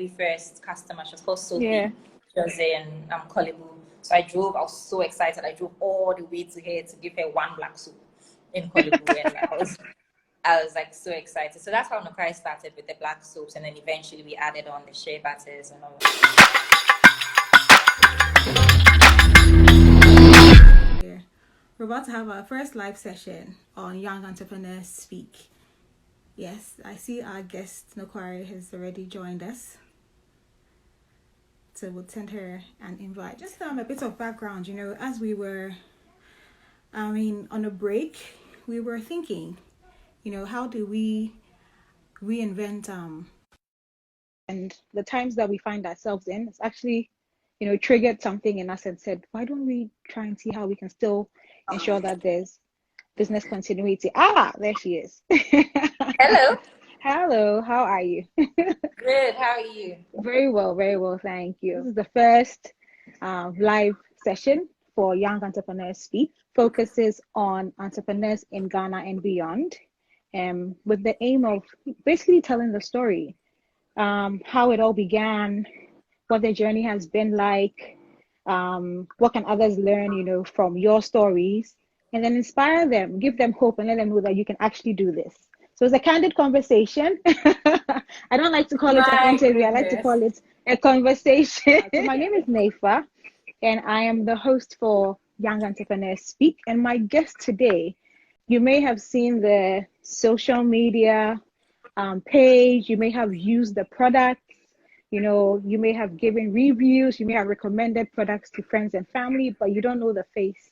very first customer. She was called Sophie. Yeah. She was in Kolebu. So I was so excited. I drove all the way to here to give her one black soup in Kolebu. And I was like so excited. So that's how Nuquari started, with the black soaps, and then eventually we added on the shea butters and all. Yeah. We're about to have our first live session on Young.Entrepreneurs.Speak. Yes, I see our guest Nuquari has already joined us. So we'll send her an invite. Just a bit of background, as we were, on a break, we were thinking, how do we reinvent and the times that we find ourselves in. It's actually, triggered something in us and said, why don't we try and see how we can still ensure that there's business continuity? There she is. Hello. Hello, how are you? Good, how are you? Very well, thank you. This is the first live session for Young.Entrepreneurs.Speak. Focuses on entrepreneurs in Ghana and beyond, with the aim of basically telling the story, how it all began, what the journey has been like, what can others learn, from your stories, and then inspire them, give them hope, and let them know that you can actually do this. So it's a candid conversation. I don't like to call it an interview. I like to call it a conversation. So my name is Nefa, and I am the host for Young.Entrepreneurs.Speak. And my guest today, you may have seen the social media page. You may have used the products. You may have given reviews. You may have recommended products to friends and family, but you don't know the face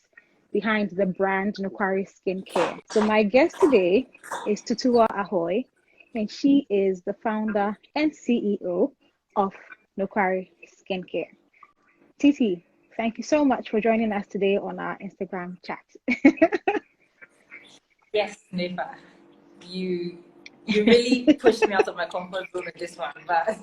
behind the brand Nuquari Skincare. So my guest today is Tutuwa Ahwoi, and she is the founder and CEO of Nuquari Skincare. Titi, thank you so much for joining us today on our Instagram chat. Yes, Nefa. You really pushed me out of my comfort zone with this one, but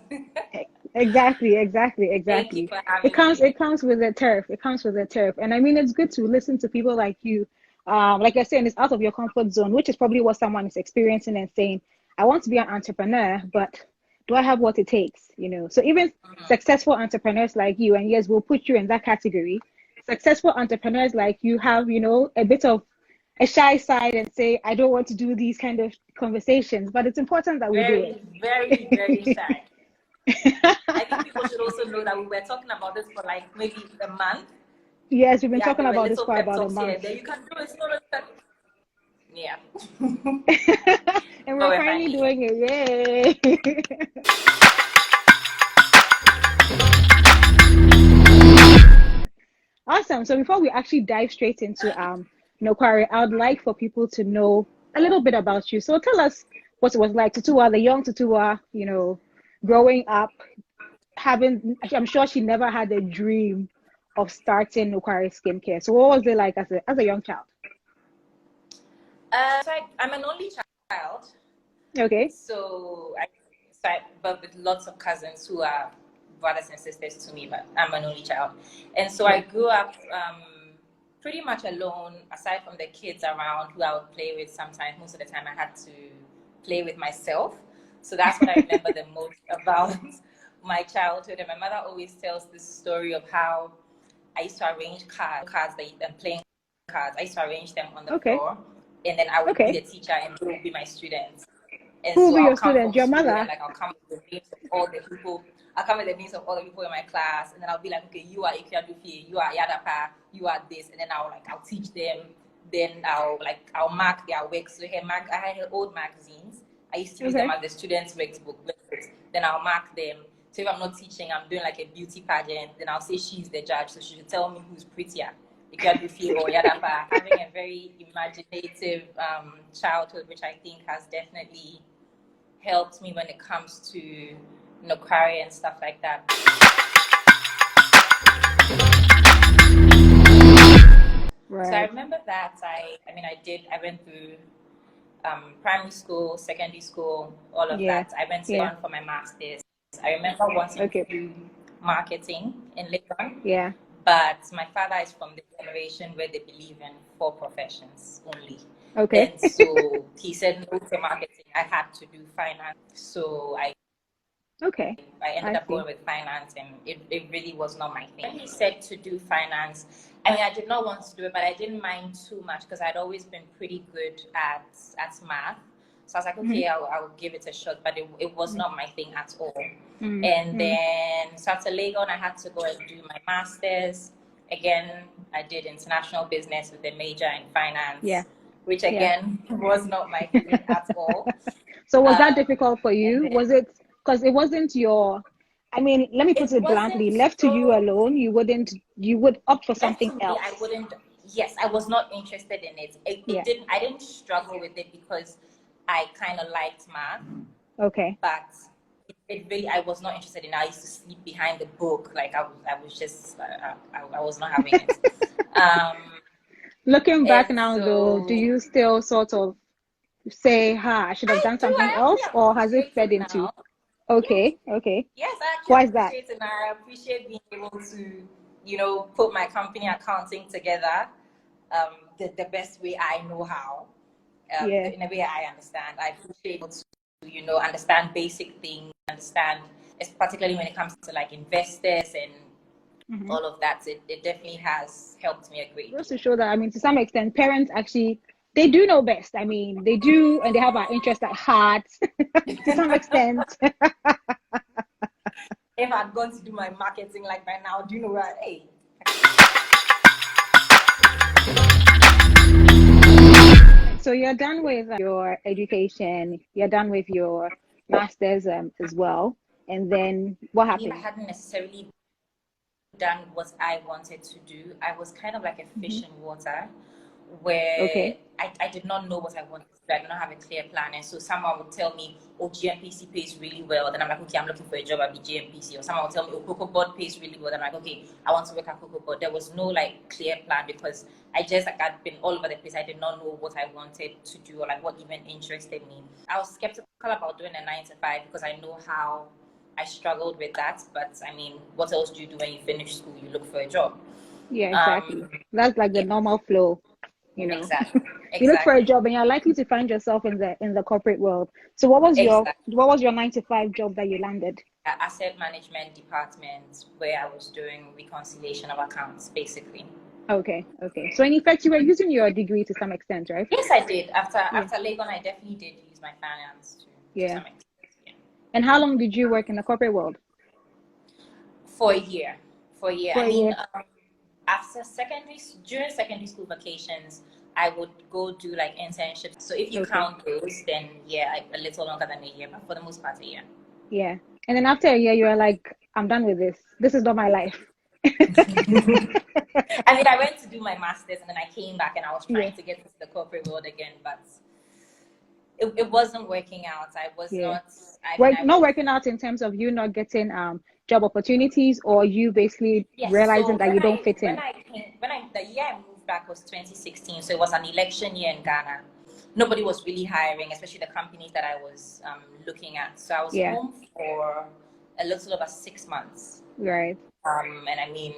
Exactly. thank you for having It me. comes with a turf. And I mean, it's good to listen to people like you. Like I said, it's out of your comfort zone, which is probably what someone is experiencing and saying, I want to be an entrepreneur, but do I have what it takes? So even successful entrepreneurs like you, and yes, we'll put you in that category. Successful entrepreneurs like you have, a bit of a shy side and say, I don't want to do these kind of conversations, but it's important that we do it. Very, very shy. I think people should also know that we were talking about this for like maybe a month. Yes, we've been talking about this for about a month. Then you can do it. Yeah. And we're finally doing it. Yay! Awesome. So before we actually dive straight into Nuquari, I would like for people to know a little bit about you. So tell us what it was like, Tutuwa, the young Tutuwa, growing up, I'm sure she never had a dream of starting Nuquari Skincare. So what was it like as a young child? I'm an only child. Okay. So but with lots of cousins who are brothers and sisters to me, but I'm an only child. And so I grew up pretty much alone, aside from the kids around who I would play with sometimes. Most of the time I had to play with myself. So that's what I remember the most about my childhood. And my mother always tells this story of how I used to arrange cards and playing cards. I used to arrange them on the floor, and then I would be the teacher and they would be my students. And who so will be I'll your come student? from Your school mother? and I'll come with the names of all the people. I'll come with the names of all the people in my class, and then I'll be like, okay, you are Ikiadufi, you are Yadapa, you are this, and then I'll teach them. Then I'll mark their work. So I had old magazines. I used to use them as the students' workbook. Then I'll mark them. So if I'm not teaching, I'm doing like a beauty pageant, then I'll say she's the judge, so she should tell me who's prettier. Ikiadufi or Yadapa. Having a very imaginative childhood, which I think has definitely helped me when it comes to Nuquari and stuff like that. Right. So I remember that I went through primary school, secondary school, all of that. I went to Legon for my master's. I remember wanting to do marketing in Legon. Yeah. But my father is from the generation where they believe in 4 professions only. Okay. And so he said no to marketing. I had to do finance. So I Okay. I ended I up see. going with finance, and it really was not my thing. When he said to do finance, I mean, I did not want to do it, but I didn't mind too much because I'd always been pretty good at math. So I was like, okay, I'll give it a shot, but it was not my thing at all. And then, so after Legon, I had to go and do my master's. Again, I did international business with a major in finance, which again was not my thing at all. So was that difficult for you? Then, Was it because it wasn't your, I mean, let me put it wasn't bluntly, left to you so alone, you would opt for left something to me, I else. wouldn't. Yes, I was not interested in it. It didn't. I didn't struggle with it because I kind of liked math. Okay. But it really, I was not interested in it. I used to sleep behind the book. Like I was just, I was not having it. Looking back And now though, do so you still sort of say, I should have I done do. something I else, actually or has it appreciate fed it into? now. Okay. Okay. Yes, I Why actually is that? appreciate it now. I appreciate being able to, put my company accounting together the best way I know how, in a way I understand. I appreciate to, understand basic things, understand, particularly when it comes to like investors and all of that. It definitely has helped me a great Just deal. to show that, I mean, to some extent, parents actually, they do know best. I mean, they do, and they have our interest at heart to some extent. If I'd gone to do my marketing like by now, do you know what? Hey. So you're done with your education, you're done with your master's as well. And then what I happened? hadn't necessarily done what I wanted to do. I was kind of like a fish in water where Okay. I did not know what I wanted to do. I did not have a clear plan. And so someone would tell me, oh, GMPC pays really well. Then I'm like, okay, I'm looking for a job at GMPC. Or someone would tell me, oh, Cocoa Board pays really well. Then I'm like, okay, I want to work at Cocoa Board. There was no like clear plan because I just I'd been all over the place. I did not know what I wanted to do or like what even interested me. I was skeptical about doing a 9 to 5 because I know how I struggled with that. But I mean, what else do you do when you finish school? You look for a job. Yeah, exactly. That's like the normal flow, Exactly. You look for a Exactly. job and you're likely to find yourself in the corporate world. So Exactly. what was your 9 to 5 job that you landed? Asset management department where I was doing reconciliation of accounts, basically. Okay, okay. So in effect, you were using your degree to some extent, right? Yes, I did. Yeah, After Legon, I definitely did use my finance to yeah. some extent. Yeah. And how long did you work in the corporate world? For a year. For a year. For I a mean, year. during secondary school vacations, I would go do like internships. So if you Okay, count those, then yeah, a little longer than a year, but for the most part, a year. yeah. And then after a year, you were like, I'm done with this. This is not my life. I mean, I went to do my master's and then I came back and I was Yeah, trying to get into the corporate world again, but it wasn't working out. I was yeah. not, I mean, I Not was, working out in terms of you not getting job opportunities, or you basically yes. realizing So that you don't fit in. the year I moved back was 2016. So it was an election year in Ghana. Nobody was really hiring, especially the companies that I was looking at. So I was Yeah, home for a little over 6 months. right. And I mean,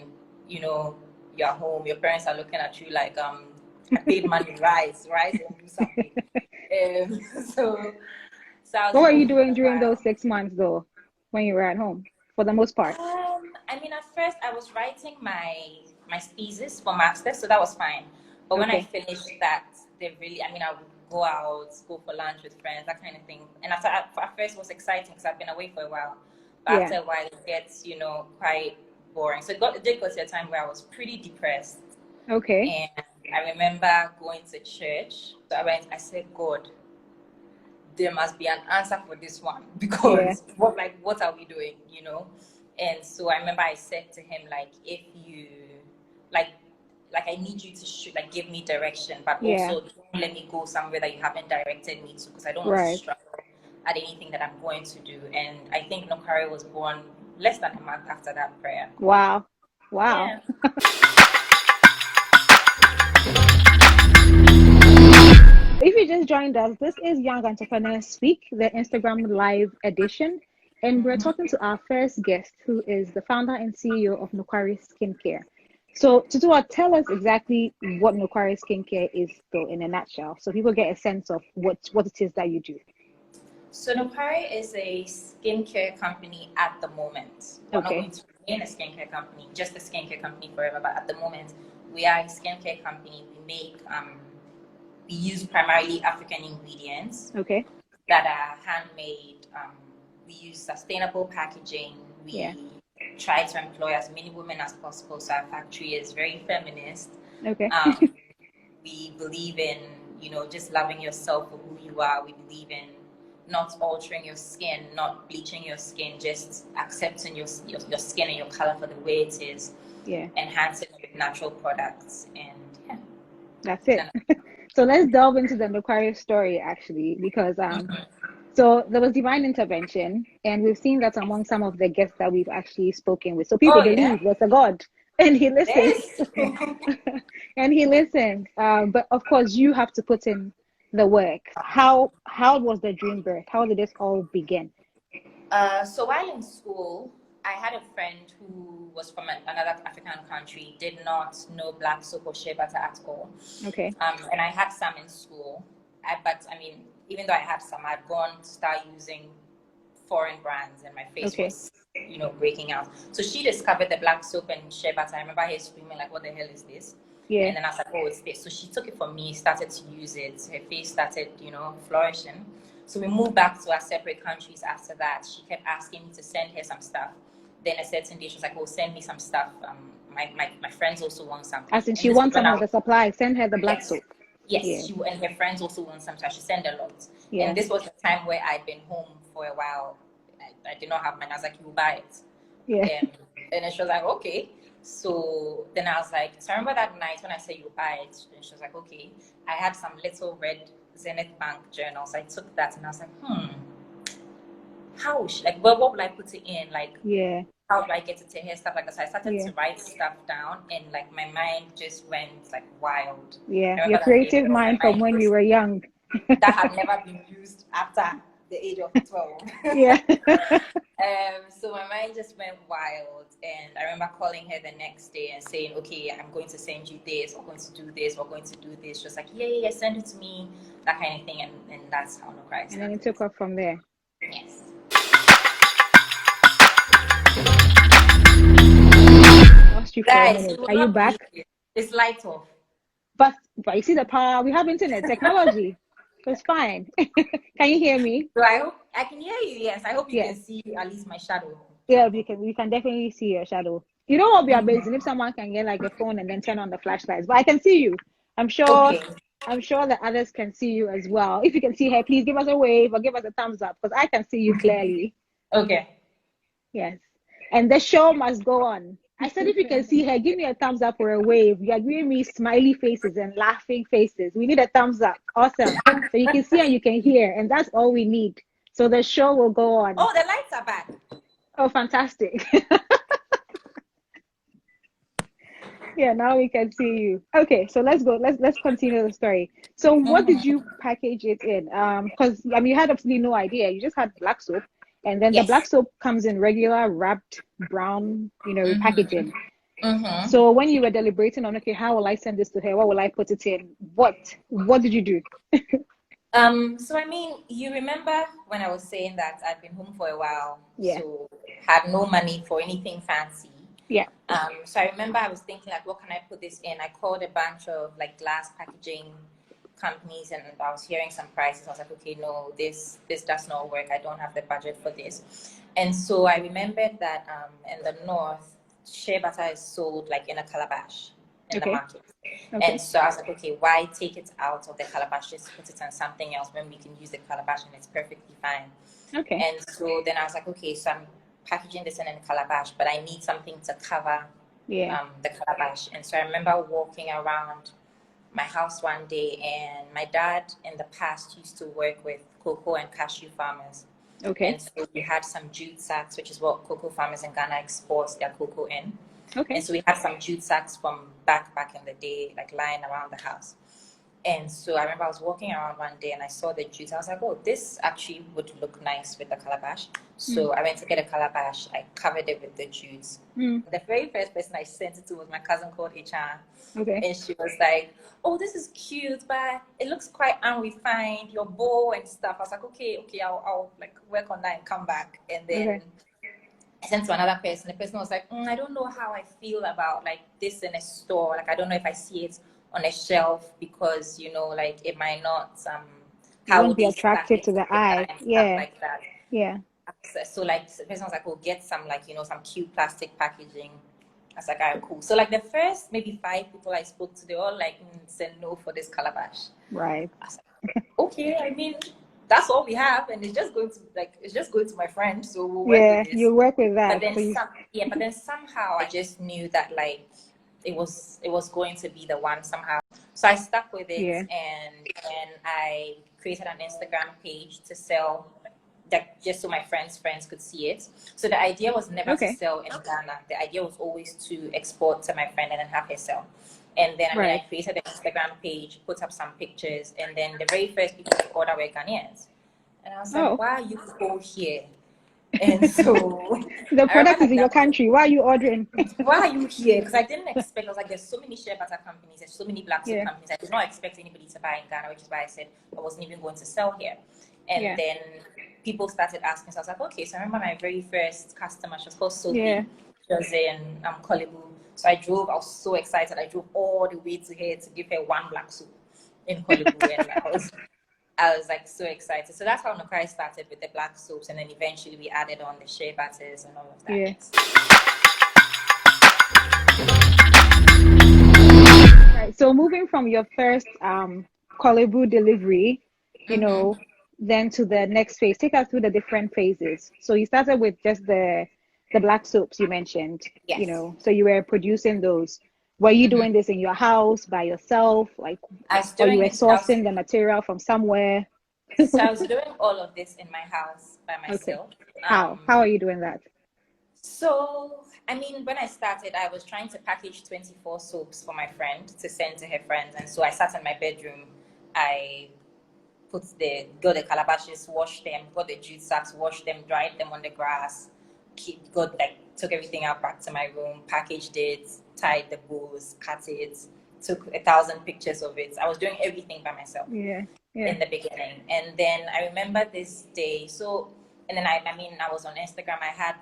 you know, you're home, your parents are looking at you like, I paid money, rise and do something. Um, so, so I was What were you home for doing a during while. those 6 months though, when you were at home, for the most part? I mean, at first I was writing my thesis for masters, so that was fine. But when I Okay. finished that, they really, I mean, I would go out, go for lunch with friends, that kind of thing. And at first it was exciting because I've been away for a while. But Yeah. after a while, it gets, quite boring. So it did go to a time where I was pretty depressed. Okay. And I remember going to church. So I said, God, there must be an answer for this one Yeah. because what are we doing, And so I remember I said to him, like, if you like I need you to give me direction, but Yeah. also don't let me go somewhere that you haven't directed me to because I don't want to Right. struggle at anything that I'm going to do. And I think Nuquari was born less than a month after that prayer. Wow. Wow. Yeah. If you just joined us, this is Young Entrepreneurs Speak, the Instagram Live edition. And we're talking to our first guest, who is the founder and CEO of Nuquari Skincare. So, Tutuwa, tell us exactly what Nuquari Skincare is, though, in a nutshell, so people get a sense of what it is that you do. So Nuquari is a skincare company at the moment. We're not going to remain a skincare company, just a skincare company forever, but at the moment we are a skincare company. We use primarily African ingredients that are handmade. We use sustainable packaging. We try to employ as many women as possible. So our factory is very feminist. We believe in, just loving yourself for who you are. We believe in not altering your skin, not bleaching your skin, just accepting your skin and your color for the way it is. Enhancing it with natural products. And that's it. So let's delve into the Nuquari story, actually, because so there was divine intervention, and we've seen that among some of the guests that we've actually spoken with. So people believe there's a God, and He listens. And He listens. But of course, you have to put in the work. How was the dream birth? How did this all begin? So while in school, I had a friend who was from another African country, did not know black soap or shea butter at all. And I had some in school. But even though I had some, I'd gone to start using foreign brands, and my face was, breaking out. So she discovered the black soap and shea butter. I remember her screaming like, "What the hell is this?" And then I was like, "Oh, it's this." So she took it from me, started to use it. Her face started, flourishing. So we moved back to our separate countries after that. She kept asking me to send her some stuff. Then a certain day, she was like, "Oh, send me some stuff. My friends also want some." As in, she wants some of the supply. Send her the black soap. Yes, she and her friends also want some. So she sent a lot. And this was the time where I'd been home for a while. I did not have money. I was like, "You buy it." And then she was like, "Okay." So then I was like, so I remember that night when I said, "You buy it," and she was like, "Okay." I had some little red Zenith Bank journals. I took that and I was like, how what will I put it in? How do I get it to her? Stuff like that. So I started to write stuff down, and my mind just went wild. Your creative mind from when you were young. That had never been used after the age of 12. So my mind just went wild, and I remember calling her the next day and saying, "Okay, I'm going to send you this. We're going to do this. We're going to do this." She was like, "Yeah, send it to me," that kind of thing, and that's how Nuquari started. And then it took off from there. Yes. Lost you for a minute. Are you back? It's light off. But you see the power. We have internet technology. It's fine. Can you hear me? So I hope I can hear you. Yes, I hope you can see at least my shadow. Yeah, we can definitely see your shadow. You know what would be amazing if someone can get a phone and then turn on the flashlights. But I can see you. I'm sure that others can see you as well. If you can see her, please give us a wave or give us a thumbs up, because I can see you clearly. Okay. Yes. And the show must go on. I said, if you can see her, give me a thumbs up or a wave. You are giving me smiley faces and laughing faces. We need a thumbs up. Awesome. So you can see and you can hear, and that's all we need. So the show will go on. Oh, the lights are back. Oh, fantastic. Yeah, now we can see you. Okay, so let's go. Let's continue the story. So what did you package it in? Because you had absolutely no idea. You just had black soap. And then the black soap comes in regular wrapped brown, packaging. So when you were deliberating on, okay, how will I send this to her? What will I put it in? What did you do? So you remember when I was saying that I'd been home for a while, so had no money for anything fancy. So I remember I was thinking what can I put this in? I called a bunch of glass packaging companies, and I was hearing some prices. I was like, okay, no, this does not work. I don't have the budget for this. And so I remembered that in the north, shea butter is sold in a calabash in the market. And so I was like, okay, why take it out of the calabash? Just put it on something else when we can use the calabash and it's perfectly fine. And so then I was like, okay, so I'm packaging this in a calabash, but I need something to cover the calabash. And so I remember walking around my house one day, and my dad in the past used to work with cocoa and cashew farmers. And so we had some jute sacks, which is what cocoa farmers in Ghana export their cocoa in. And so we had some jute sacks from back in the day, lying around the house. And so I remember I was walking around one day and I saw the jute. I was like, oh, this actually would look nice with the calabash. So I went to get a calabash. I covered it with the jute. The very first person I sent it to was my cousin called HR. Okay. And she was like, oh, this is cute, but it looks quite unrefined, your bow and stuff. I was like, okay, I'll like work on that and come back. And then I sent to another person. The person was like, I don't know how I feel about like this in a store. Like, I don't know if I see it on a shelf because, you know, like it might not, It won't be attractive to the eye. And Yeah. stuff like that. Yeah. So like the person was like, oh, get some like, you know, some cute plastic packaging. I was like, all right, cool. So like the first maybe 5 people I spoke to, they all like said no for this calabash. Right. I was like, okay, I mean, that's all we have, and it's just going to my friend, so we'll work with this. You work with that. But then somehow I just knew that like it was going to be the one somehow. So I stuck with it, and I created an Instagram page to sell, that just so my friends could see it. So the idea was never to sell in Ghana. The idea was always to export to my friend and then have her sell. And then I created an Instagram page, put up some pictures, and then the very first people to order were Ghanaians. And I was like, why are you people here? And so the product is in your country. Why are you ordering? Why are you here? Because I didn't expect. I was like, there's so many shea butter companies, there's so many black soap companies. I did not expect anybody to buy in Ghana, which is why I said I wasn't even going to sell here. And then people started asking. So I was like, okay. So I remember my very first customer. She was called Sophie. She was in Kolebu. So I was so excited. I drove all the way to here to give her one black soap in Kolebu. And I was like so excited. So that's how Nuquari started, with the black soaps, and then eventually we added on the shea butters and all of that. Right. So moving from your first Kolebu delivery, you know, then to the next phase, take us through the different phases. So you started with just the black soaps you mentioned. You know, so you were producing those. Were you doing this in your house by yourself? Like, or you were sourcing the material from somewhere? So I was doing all of this in my house by myself. How are you doing that? So, I mean, when I started, I was trying to package 24 soaps for my friend to send to her friends. And so I sat in my bedroom. I got the calabashes, washed them, got the jute sacks, washed them, dried them on the grass, took everything out back to my room, packaged it, tied the bows, cut it, took 1,000 pictures of it. I was doing everything by myself in the beginning. And then I remember this day. So, and then I was on Instagram. I had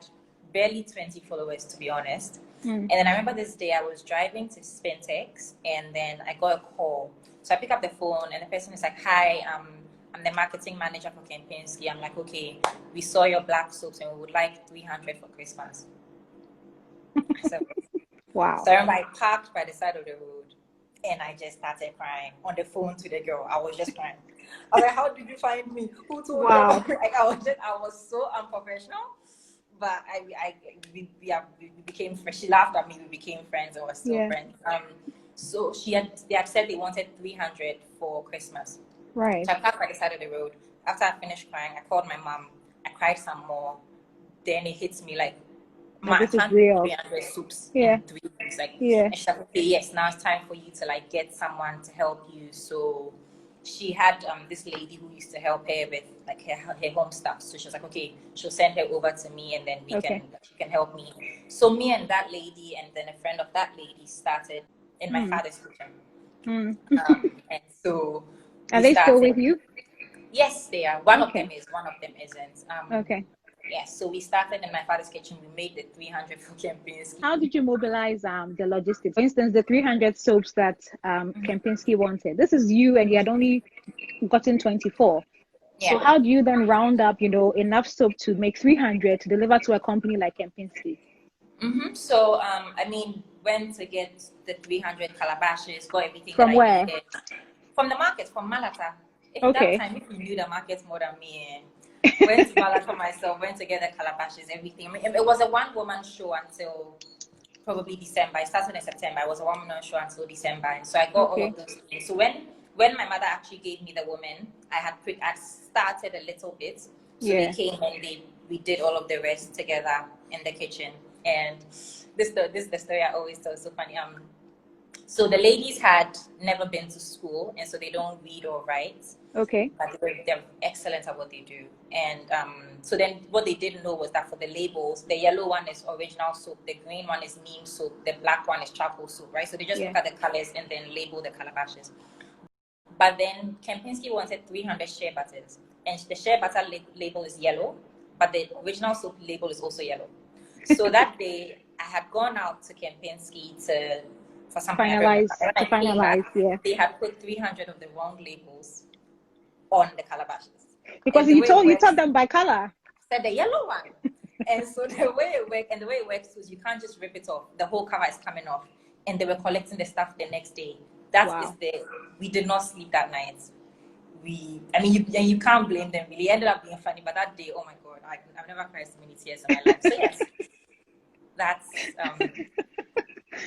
barely 20 followers, to be honest. And then I remember this day I was driving to Spentex, and then I got a call. So I pick up the phone, and the person is like, hi, I'm the marketing manager for Kempinski. I'm like, okay, we saw your black soaps and we would like 300 for Christmas. So, wow. So I remember I parked by the side of the road and I just started crying on the phone to the girl. I was just crying. I was like, how did you find me? Who told you? I was so unprofessional. But we became friends. She laughed at me. We became friends and we're still friends. So they had said they wanted 300 for Christmas. Right. So I parked by the side of the road. After I finished crying, I called my mom. I cried some more. Then it hits me like, this is real. 300 soups in 3 weeks. And she's like, okay, yes, now it's time for you to like get someone to help you. So she had this lady who used to help her with like her home stuff. So she was like, okay, she'll send her over to me, and then she can help me. So me and that lady, and then a friend of that lady, started in my father's kitchen. And so are they still with you? Yes, they are. One of them is, one of them isn't. Okay. Yes, so we started in my father's kitchen. We made the 300 for Kempinski. How did you mobilize the logistics? For instance, the 300 soaps that Kempinski wanted. This is you, and you had only gotten 24. So how do you then round up, enough soap to make 300 to deliver to a company like Kempinski? So, went to get the 300 calabashes, got everything from where? I needed. From the market, from Malata. That time, if you knew the market more than me, went to Malata myself, went to get the calabashes, everything. It was a one-woman show until probably December. It started in September. It was a one-woman show until December. And so I got all of those things. So when my mother actually gave me the woman, I started a little bit. So they came and we did all of the rest together in the kitchen. And this is the story I always tell. It's so funny. So the ladies had never been to school, and so they don't read or write. Okay. But they're excellent at what they do. And so then what they didn't know was that for the labels, the yellow one is original soap, the green one is neem soap, the black one is charcoal soap, right? So they just look at the colors and then label the calabashes. But then Kempinski wanted 300 shea butters, and the shea butter label is yellow, but the original soap label is also yellow. So that day, I had gone out to Kempinski for something. Finalize, yeah. They had put 300 of the wrong labels on the calabashes. Because you told them by color. Said the yellow one. And so the way it works is you can't just rip it off. The whole cover is coming off. And they were collecting the stuff the next day. We did not sleep that night. You can't blame them really. It ended up being funny, but that day, oh my God, I've never cried so many tears in my life. So yes,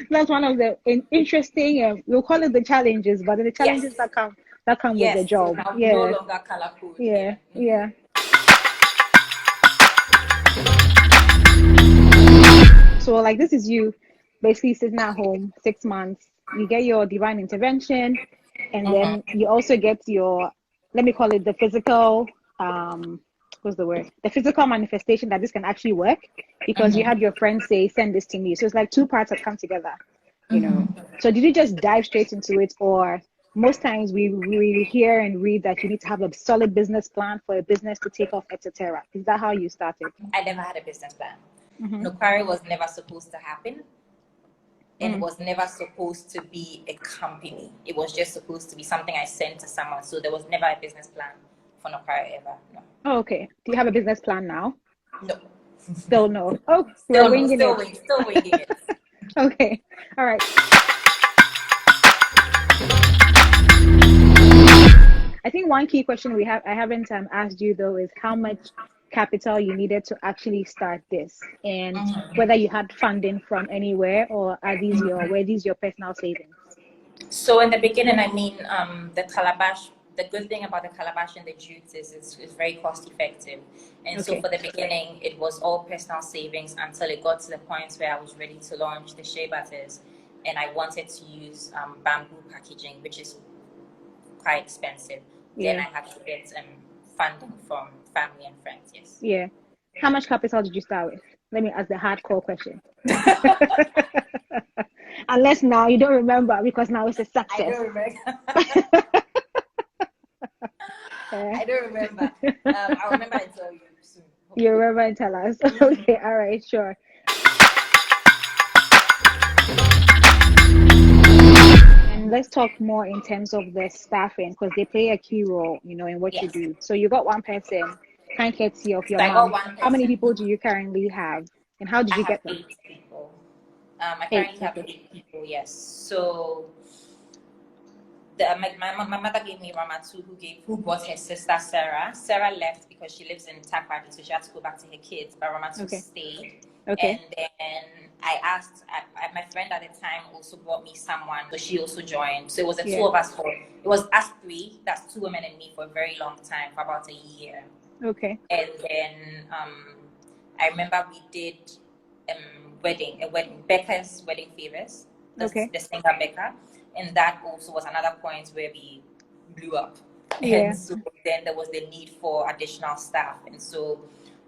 that's one of the interesting, we'll call it the challenges, but the challenges that come with the job. So no longer color code. Yeah. So like this is you basically sitting at home 6 months, you get your divine intervention, and then you also get your, let me call it the physical, what's the word? The physical manifestation that this can actually work, because you had your friends say, send this to me. So it's like two parts that come together, you know. So did you just dive straight into it, or most times we hear and read that you need to have a solid business plan for a business to take off, etc. Is that how you started? I never had a business plan. Nuquari was never supposed to happen. It was never supposed to be a company. It was just supposed to be something I sent to someone. So there was never a business plan for Nuquari ever. No. Oh, okay. Do you have a business plan now? No. Still no. Oh, still winging it. Okay. All right. I think one key question I haven't asked you though is how much capital you needed to actually start this, and whether you had funding from anywhere, or were these your personal savings? So in the beginning, the calabash, the good thing about the calabash and the jutes is it's very cost effective. And so for the beginning, it was all personal savings until it got to the point where I was ready to launch the shea butters, and I wanted to use bamboo packaging, which is quite expensive. Then I had to get funding from family and friends. Yes. Yeah. How much capital did you start with? Let me ask the hardcore question. Unless now you don't remember, because now it's a success. I don't remember. I don't remember. I'll remember and tell you soon. You remember and tell us. Okay. All right. Sure. And let's talk more in terms of the staffing, because they play a key role, in what you do. So you got one person, can't get see of your mom. How many people do you currently have, and how did you get them? 8 people. I currently have 8 people. Yes. So my mother gave me Ramatu, who brought her sister Sarah. Sarah left because she lives in Nuquari, so she had to go back to her kids. But Ramatu stayed. Okay. And then I asked, my friend at the time also brought me someone, so she also joined. So it was the two of us it was us 3, that's 2 women and me, for a very long time, for about a year. Okay. And then I remember we did Becca's Wedding Favors, the singer Becca, and that also was another point where we blew up. Yeah. And so then there was the need for additional staff, and so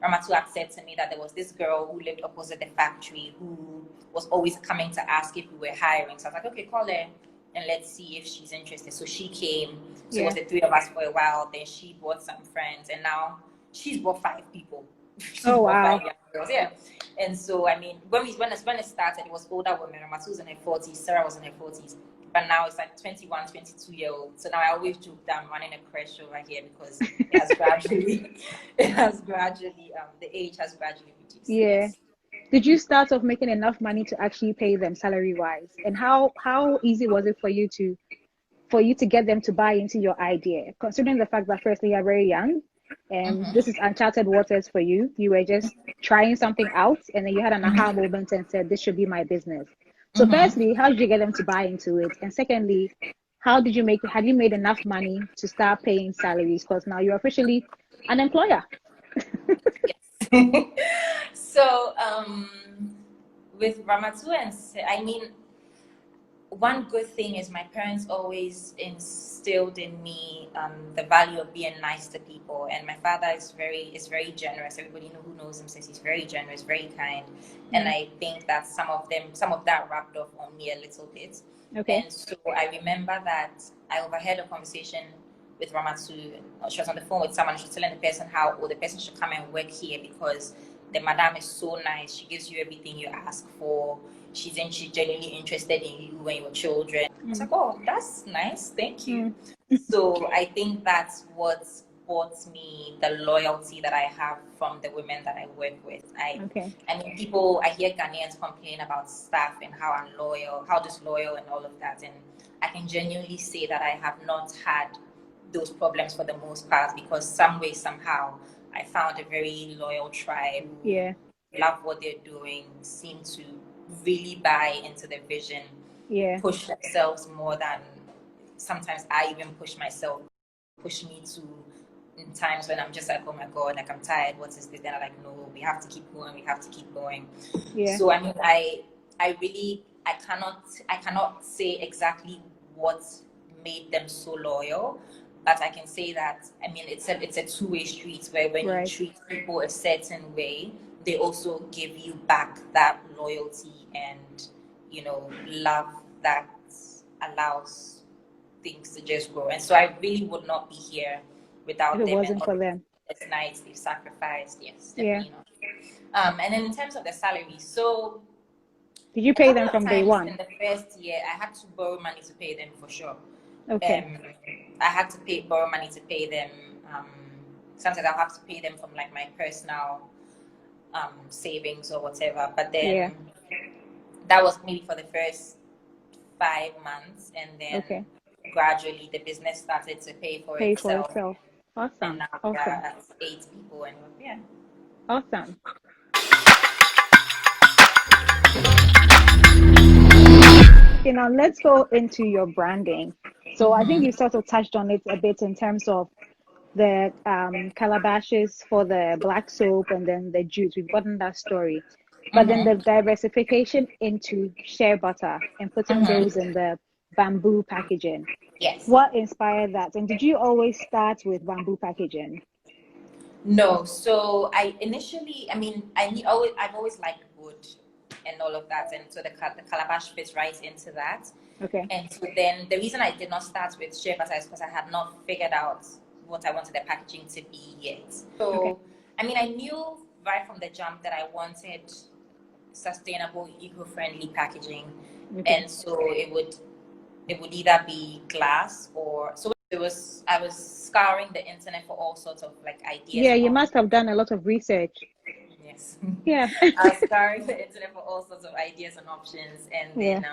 Ramatu had said to me that there was this girl who lived opposite the factory who was always coming to ask if we were hiring. So I was like, okay, call her and let's see if she's interested. So she came. So it was the 3 of us for a while. Then she brought some friends, and now she's brought 5 people. Oh wow! 5 young girls, yeah. And so when it started, it was older women. Ramatu was in her 40s, Sarah was in her 40s. But now it's like 21, 22-year-olds. So now I always joke that I'm running a crash over here, because it has gradually, the age has gradually reduced. Yeah. Yes. Did you start off making enough money to actually pay them salary-wise? And how easy was it for you to get them to buy into your idea? Considering the fact that firstly you're very young, and this is uncharted waters for you. You were just trying something out, and then you had an aha moment and said, "This should be my business." So firstly, how did you get them to buy into it? And secondly, had you made enough money to start paying salaries? Because now you're officially an employer. Yes. So with Ramatu, one good thing is my parents always instilled in me the value of being nice to people, and my father is very generous. Everybody who knows him says he's very generous, very kind, and I think that some of that rubbed off on me a little bit. Okay. And so I remember that I overheard a conversation with Ramatu. She was on the phone with someone. She was telling the person how the person should come and work here because the madam is so nice. She gives you everything you ask for. She's genuinely interested in you and your children. I was like, oh, that's nice. Thank you. So I think that's what brought me the loyalty that I have from the women that I work with. I mean, I hear Ghanaians complain about staff and how unloyal, how disloyal and all of that. And I can genuinely say that I have not had those problems for the most part, because some way, somehow, I found a very loyal tribe who love what they're doing, seem to really buy into the vision, push themselves more than sometimes I even push myself, push me to in times when I'm just like, oh my God, like I'm tired, what is this? Then I'm like, no, we have to keep going. So I mean, I cannot say exactly what made them so loyal, but I can say that, I mean, it's a two-way street where when you treat people a certain way, they also give you back that loyalty and, you know, love that allows things to just grow. And so I really would not be here without them. It wasn't for them. It's nice, they've sacrificed, yes, definitely not. And then in terms of the salary, so did you pay them from day one? In the first year, I had to borrow money to pay them for sure. Okay. I had to borrow money to pay them. Sometimes I'll have to pay them from like my personal savings or whatever. But then that was maybe for the first 5 months, and then gradually the business started to pay for itself. Awesome. And now we are at 8 people, and awesome. Okay, now let's go into your branding. So I think you sort of touched on it a bit in terms of the calabashes for the black soap and then the jute. We've gotten that story. But then the diversification into shea butter and putting those in the bamboo packaging. Yes. What inspired that? And did you always start with bamboo packaging? No. So I've always liked wood and all of that, and so the calabash fits right into that. Okay. And so then the reason I did not start with shea butter is because I had not figured out what I wanted the packaging to be yet. So I mean, I knew right from the jump that I wanted sustainable, eco-friendly packaging, and so it would either be glass or so. I was scouring the internet for all sorts of like ideas. Yeah, you must have done a lot of research. Yes. Yeah. I was scouring the internet for all sorts of ideas and options, and then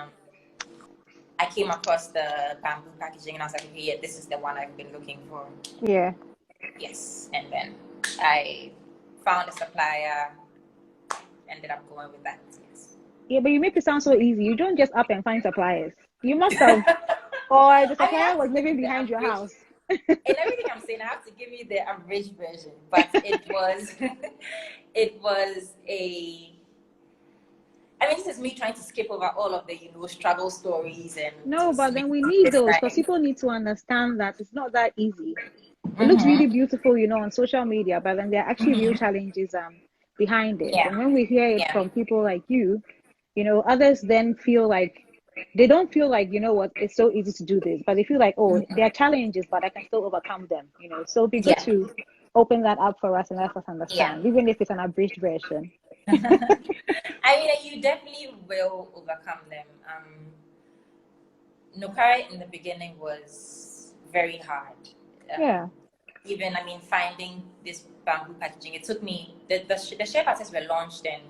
I came across the bamboo packaging, and I was like, okay, yeah, this is the one I've been looking for. Yeah. Yes, and then I found a supplier, ended up going with that. Yes. Yeah, but you make it sound so easy. You don't just up and find suppliers. You must have, or the supplier was living behind your house. In everything I'm saying, I have to give you the abridged version, but it was, I mean, this is me trying to skip over all of the, struggle stories and. No, but then we need those because people need to understand that it's not that easy. It looks really beautiful, on social media, but then there are actually real challenges behind it. And when we hear it from people like you, others then feel like they don't feel like, what, it's so easy to do this, but they feel like, oh, there are challenges, but I can still overcome them. So it'd be good to open that up for us and let us understand, even if it's an abridged version. I mean, you definitely will overcome them. Nuquari in the beginning was very hard. Even, finding this bamboo packaging, it took me, the shea butters were launched in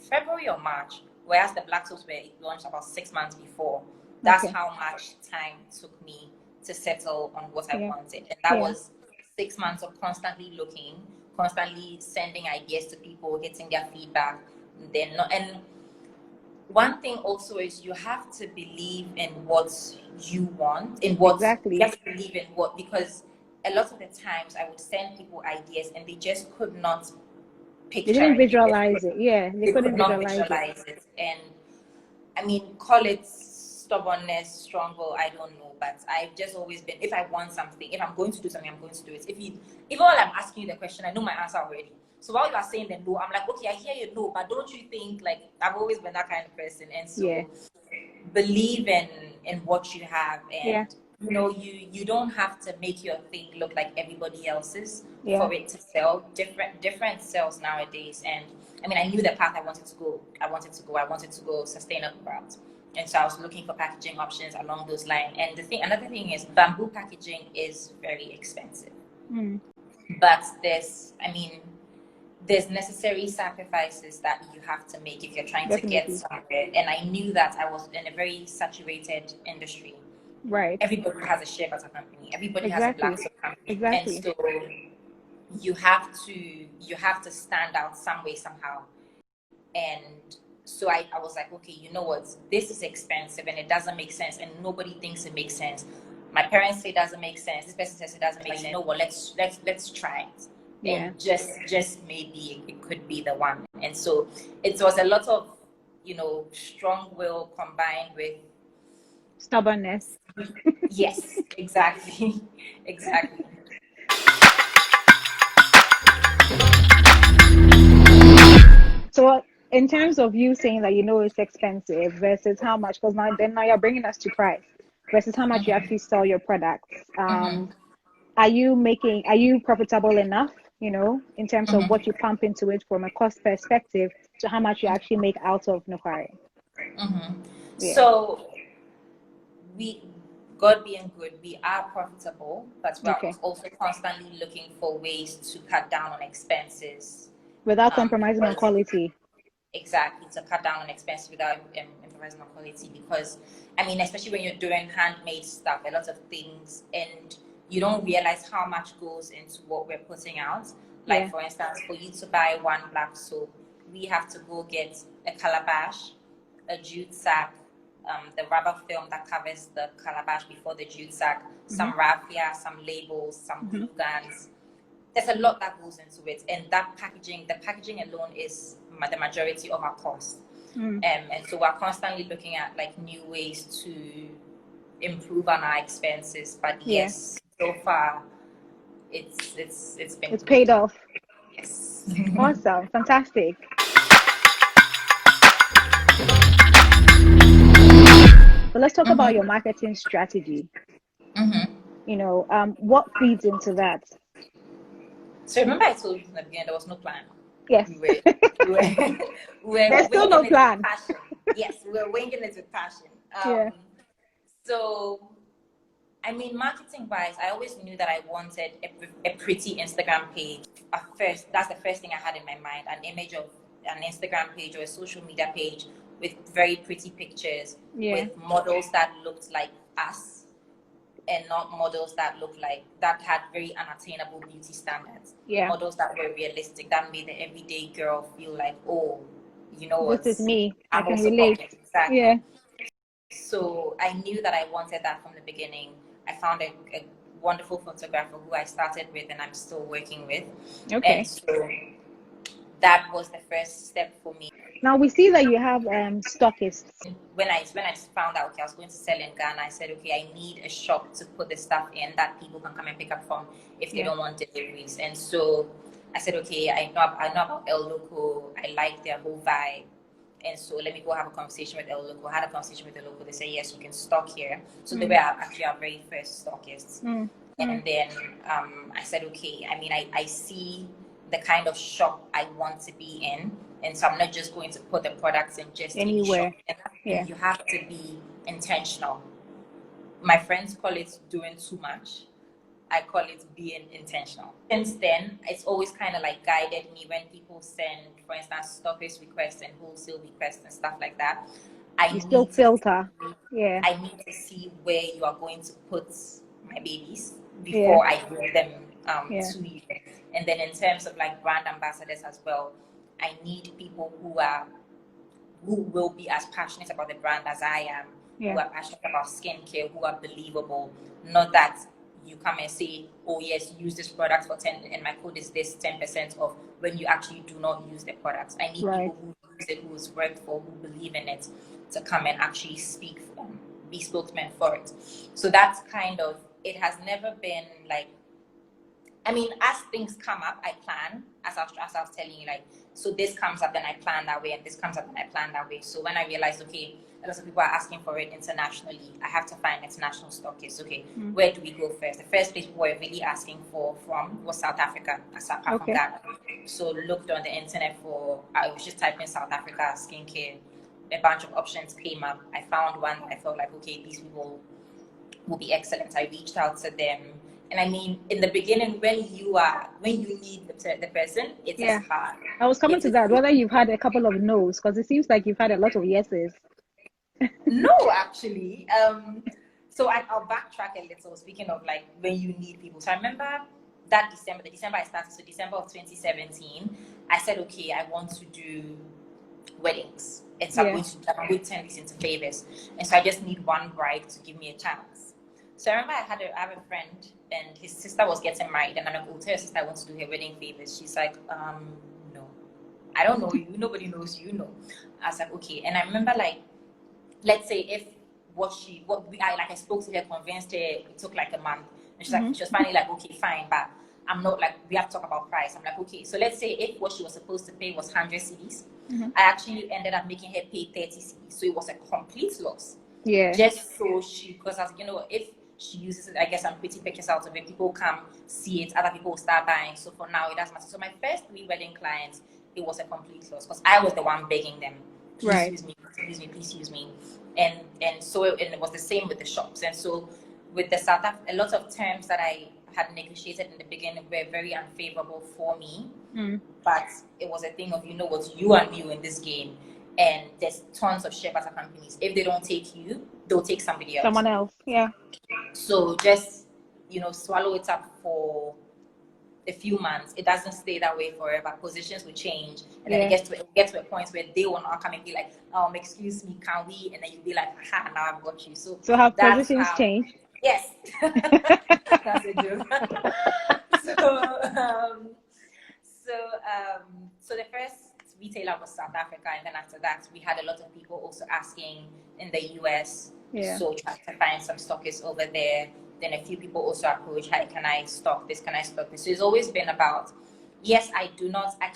February or March, whereas the black soaps were launched about 6 months before. That's how much time it took me to settle on what I wanted. And that was 6 months of constantly looking, constantly sending ideas to people, getting their feedback. And one thing also is you have to believe in what you want, in what you have to believe in what, because a lot of the times I would send people ideas and they just could not picture. They didn't visualize it. Yeah, they couldn't visualize it. And call it stubbornness, strong will, I don't know. But I've just always been, if I want something, if I'm going to do something, I'm going to do it. Even while I'm asking you the question, I know my answer already. So while you are saying the no, I'm like, okay, I hear you no, but don't you think, like, I've always been that kind of person. And so believe in what you have, and you know, you don't have to make your thing look like everybody else's for it to sell. Different sells nowadays. And I mean, I knew the path I wanted to go sustainable route. And so I was looking for packaging options along those lines. And another thing is, bamboo packaging is very expensive. But there's necessary sacrifices that you have to make if you're trying to get somewhere. And I knew that I was in a very saturated industry. Right. Everybody has a share butter company. Everybody has a black soap company. And so you have to stand out some way, somehow. And so I was like, okay, you know what? This is expensive and it doesn't make sense, and nobody thinks it makes sense. My parents say it doesn't make sense. This person says it doesn't make sense. You know what? Let's try it. And just maybe it could be the one. And so it was a lot of, you know, strong will combined with stubbornness. Yes, exactly. Exactly. So in terms of you saying that, you know, it's expensive versus how much, because now you're bringing us to price versus how much you actually sell your products. Are you profitable enough, you know, in terms of what you pump into it from a cost perspective to how much you actually make out of Nuquari? So God being good, we are profitable, but we're also constantly looking for ways to cut down on expenses without compromising on quality. Exactly, to cut down on expenses without compromising on quality. Because I mean, especially when you're doing handmade stuff, a lot of things, and you don't realize how much goes into what we're putting out. Like for instance, for you to buy one black soap, we have to go get a calabash, a jute sack, the rubber film that covers the calabash before the jute sack, some raffia, some labels, some glue guns. There's a lot that goes into it, and the packaging alone is the majority of our cost. And so we're constantly looking at like new ways to improve on our expenses. But yes, so far it's paid off. Yes. Awesome, fantastic. So let's talk about your marketing strategy. You know, what feeds into that? So remember I told you from the beginning there was no plan. Yes. There's still no plan. Yes, we're winging it with passion. So, I mean, marketing-wise, I always knew that I wanted a pretty Instagram page. That's the first thing I had in my mind, an image of an Instagram page or a social media page with very pretty pictures, with models that looked like us, and not models that had very unattainable beauty standards. Models that were realistic, that made the everyday girl feel like, oh, you know what? This is me. I can relate. Exactly. So I knew that I wanted that from the beginning. I found a wonderful photographer who I started with and I'm still working with. And so that was the first step for me. Now we see that you have stockists. When I found out, okay, I was going to sell in Ghana, I said, okay, I need a shop to put the stuff in that people can come and pick up from if they don't want deliveries. And so I said, okay, I know about El Loco. I like their whole vibe. And so let me go have a conversation with El Loco. I had a conversation with El Loco. They say, yes, you can stock here. So they were actually our very first stockists. And then I said, okay, I mean, I see the kind of shop I want to be in. And so I'm not just going to put the products in just anywhere. You have to be intentional. My friends call it doing too much. I call it being intentional. Since then, it's always kind of like guided me when people send, for instance, stockist requests and wholesale requests and stuff like that. I still filter. I need to see where you are going to put my babies before I bring them to you. And then in terms of like brand ambassadors as well, I need people who will be as passionate about the brand as I am, who are passionate about skincare, who are believable. Not that you come and say, oh yes, use this product for 10 and my code is this 10% off when you actually do not use the products. I need people who use it, who's worked for, who believe in it, to come and actually speak for them. be spokesman for it. So that's kind of, it has never been like, I mean, as things come up, I plan, as I was telling you, like, so this comes up, then I plan that way, and this comes up, and I plan that way. So when I realized, okay, a lot of people are asking for it internationally, I have to find international stockists. Okay, where do we go first? The first place people were really asking from was South Africa, apart from Ghana. So looked on the internet for, I was just typing South Africa skincare, a bunch of options came up. I found one, I felt like, okay, these people will be excellent. I reached out to them. And I mean, in the beginning, when you need the person, it's hard. I was coming to that, whether you've had a couple of no's, because it seems like you've had a lot of yeses. No, actually. So I'll backtrack a little, speaking of like when you need people. So I remember that the December I started, so December of 2017, I said, okay, I want to do weddings. And so I'm going to turn this into favors. And so I just need one bride to give me a chance. So I remember I have a friend, and his sister was getting married, and I'm like, oh, tell your sister I want to do her wedding favors. She's like, no, I don't know you. Nobody knows you. No. I was like, okay. And I remember, like, let's say if I spoke to her, convinced her, it took like a month, and she's like, she was finally like, okay, fine, but I'm not like, we have to talk about price. I'm like, okay, so let's say if what she was supposed to pay was 100 cedis, I actually ended up making her pay 30 cedis, so it was a complete loss. Just so because as you know, if she uses it, I guess some pretty pictures out of it, people come see it, other people will start buying. So for now, it doesn't matter. So my first 3 wedding clients, it was a complete loss because I was the one begging them, please use me, please use me. And so it was the same with the shops. And so with the South Africa, a lot of terms that I had negotiated in the beginning were very unfavorable for me. But it was a thing of, you know what, you are new in this game. And there's tons of share butter companies. If they don't take you, they'll take somebody else. Someone else, yeah. So just, swallow it up for a few months. It doesn't stay that way forever. Positions will change. And then it gets to a point where they will not come and be like, excuse me, can we? And then you'll be like, ha, now I've got you. So have positions changed? Yes. That's a joke. So the first retailer was South Africa, and then after that we had a lot of people also asking in the US, so trying to find some stockists over there. Then a few people also approached, hey, can I stock this, can I stock this? So it's always been about, yes, I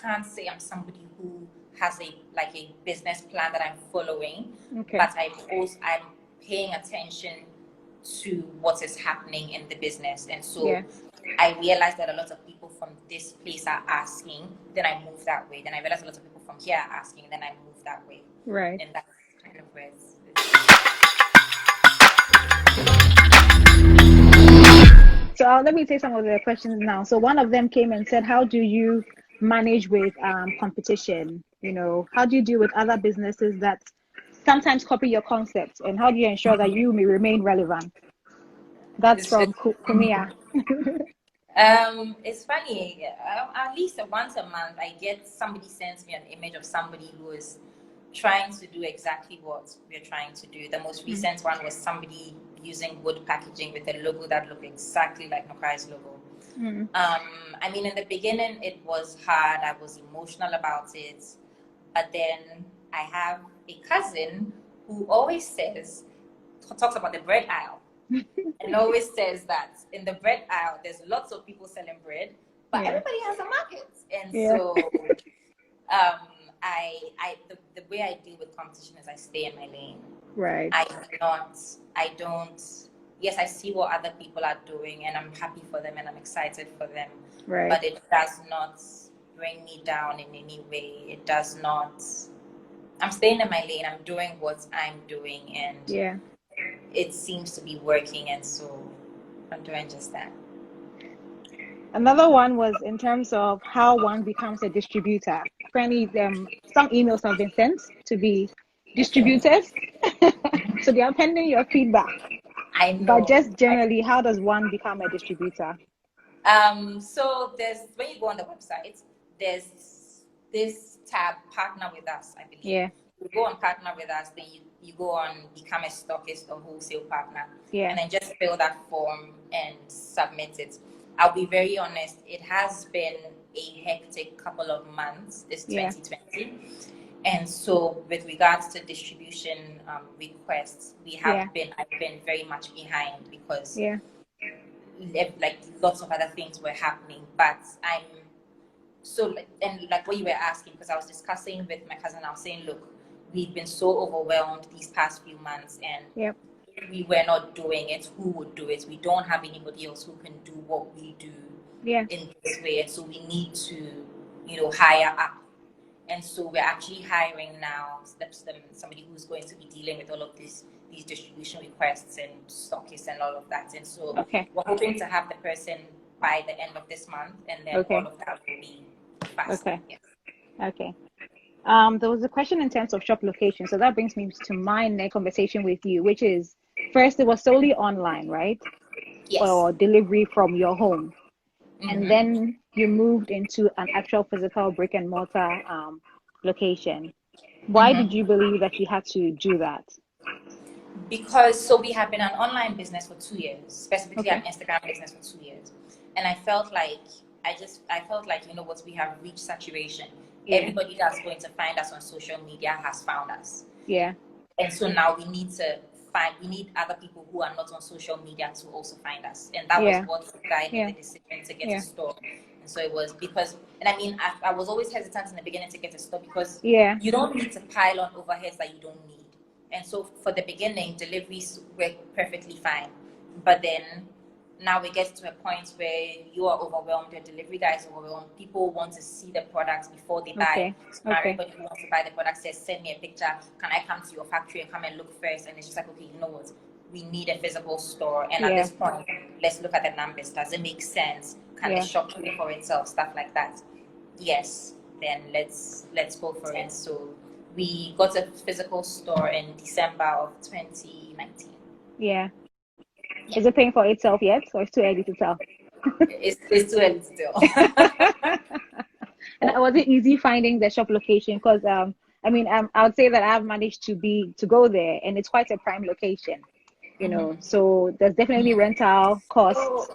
can't say I'm somebody who has a business plan that I'm following, but I'm paying attention to what is happening in the business. And so I realized that a lot of people from this place are asking, then I move that way. Then I realized a lot of people from here are asking, then I move that way. Right. And that's kind of where it's So let me take some of the questions now. So one of them came and said, how do you manage with competition? How do you deal with other businesses that sometimes copy your concept, and how do you ensure that you may remain relevant? That's from Kumia. It's funny. At least once a month, I get somebody sends me an image of somebody who is trying to do exactly what we're trying to do. The most recent one was somebody using wood packaging with a logo that looked exactly like Nuquari's logo. I mean, in the beginning, it was hard. I was emotional about it. But then I have a cousin who always talks about the bread aisle. And always says that in the bread aisle, there's lots of people selling bread, but everybody has a market. And so the way I deal with competition is I stay in my lane. Right. Yes, I see what other people are doing, and I'm happy for them and I'm excited for them. Right. But it does not bring me down in any way. It does not. I'm staying in my lane. I'm doing what I'm doing, and it seems to be working, and so I'm doing just that. Another one was in terms of how one becomes a distributor. Apparently, some emails have been sent to be distributors, so they are pending your feedback. I know. But just generally, how does one become a distributor? So when you go on the website, there's this tab, partner with us, I believe. Yeah. You go on partner with us, then you go on become a stockist or wholesale partner. Yeah. And then just fill that form and submit it. I'll be very honest, it has been a hectic couple of months, this 2020. And so with regards to distribution requests, I've been very much behind because like lots of other things were happening. But I'm so and like what you were asking, because I was discussing with my cousin, I was saying, look, we've been so overwhelmed these past few months, and we were not doing it. Who would do it? We don't have anybody else who can do what we do in this way, and so we need to, hire up. And so we're actually hiring now somebody who's going to be dealing with all of these distribution requests and stockists and all of that. And so we're hoping to have the person by the end of this month, and then all of that will be fast. Okay. There was a question in terms of shop location. So that brings me to my next conversation with you, which is, first, it was solely online, right? Yes. Or delivery from your home. And then you moved into an actual physical brick and mortar location. Why did you believe that you had to do that? Because we have been an online business for 2 years, specifically an Instagram business for 2 years. And I felt like, we have reached saturation. Everybody that's going to find us on social media has found us. Yeah. And so now we need other people who are not on social media to also find us. And that was what guided the decision to get a store. And so it was because, and I mean, I was always hesitant in the beginning to get a store because you don't need to pile on overheads that you don't need. And so for the beginning, deliveries were perfectly fine. But then now we get to a point where you are overwhelmed, the delivery guy is overwhelmed. People want to see the products before they buy. So now everybody who wants to buy the product says, send me a picture. Can I come to your factory and come and look first? And it's just like, okay, you know what? We need a physical store. And at this point, let's look at the numbers. Does it make sense? Can the shop pay for itself? Stuff like that. Yes, then let's go for it. So we got a physical store in December of 2019. Yeah. Is it paying for itself yet, or it's too early to tell? It's too early to tell. And was it easy finding the shop location? Because I mean, I would say that I've managed to go there, and it's quite a prime location, you know. So there's definitely rental costs,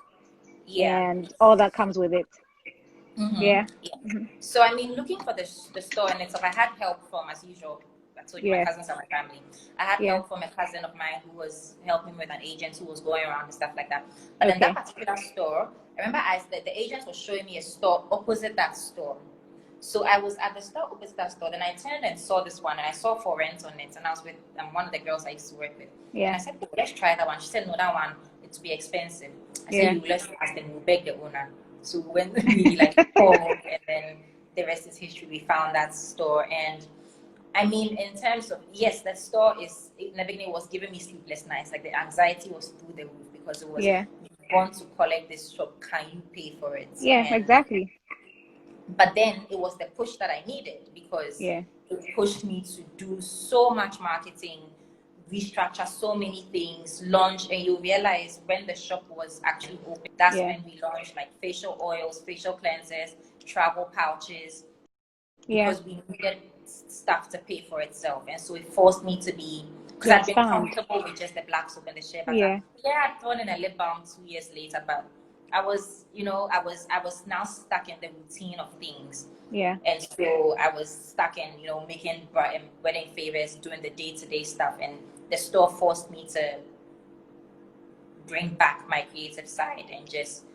and all that comes with it. So I mean, looking for the store and itself, I had help from, as usual, I told you, my cousins and my family. I had help from a cousin of mine who was helping with an agent who was going around and stuff like that. But in that particular store, I remember the agent was showing me a store opposite that store. So I was at the store opposite that store. Then I turned and saw this one, and I saw for rent on it. And I was with one of the girls I used to work with. And I said, oh, let's try that one. She said, no, that one, it's be expensive. I said, let's ask them, we'll beg the owner. So when we called, and then the rest is history, we found that store. And I mean, in terms of, yes, that store in the beginning was giving me sleepless nights. Like the anxiety was through the roof because it was, you want to collect this shop, can you pay for it? Yeah, exactly. But then it was the push that I needed because it pushed me to do so much marketing, restructure so many things, launch, and you realize when the shop was actually open, that's when we launched like facial oils, facial cleansers, travel pouches, because we needed stuff to pay for itself. And so it forced me to be, because I've been comfortable with just the black soap and the shea butter. I've thrown in a lip balm 2 years later, but I was now stuck in the routine of things. And so I was stuck in, making wedding favors, doing the day-to-day stuff. And the store forced me to bring back my creative side and just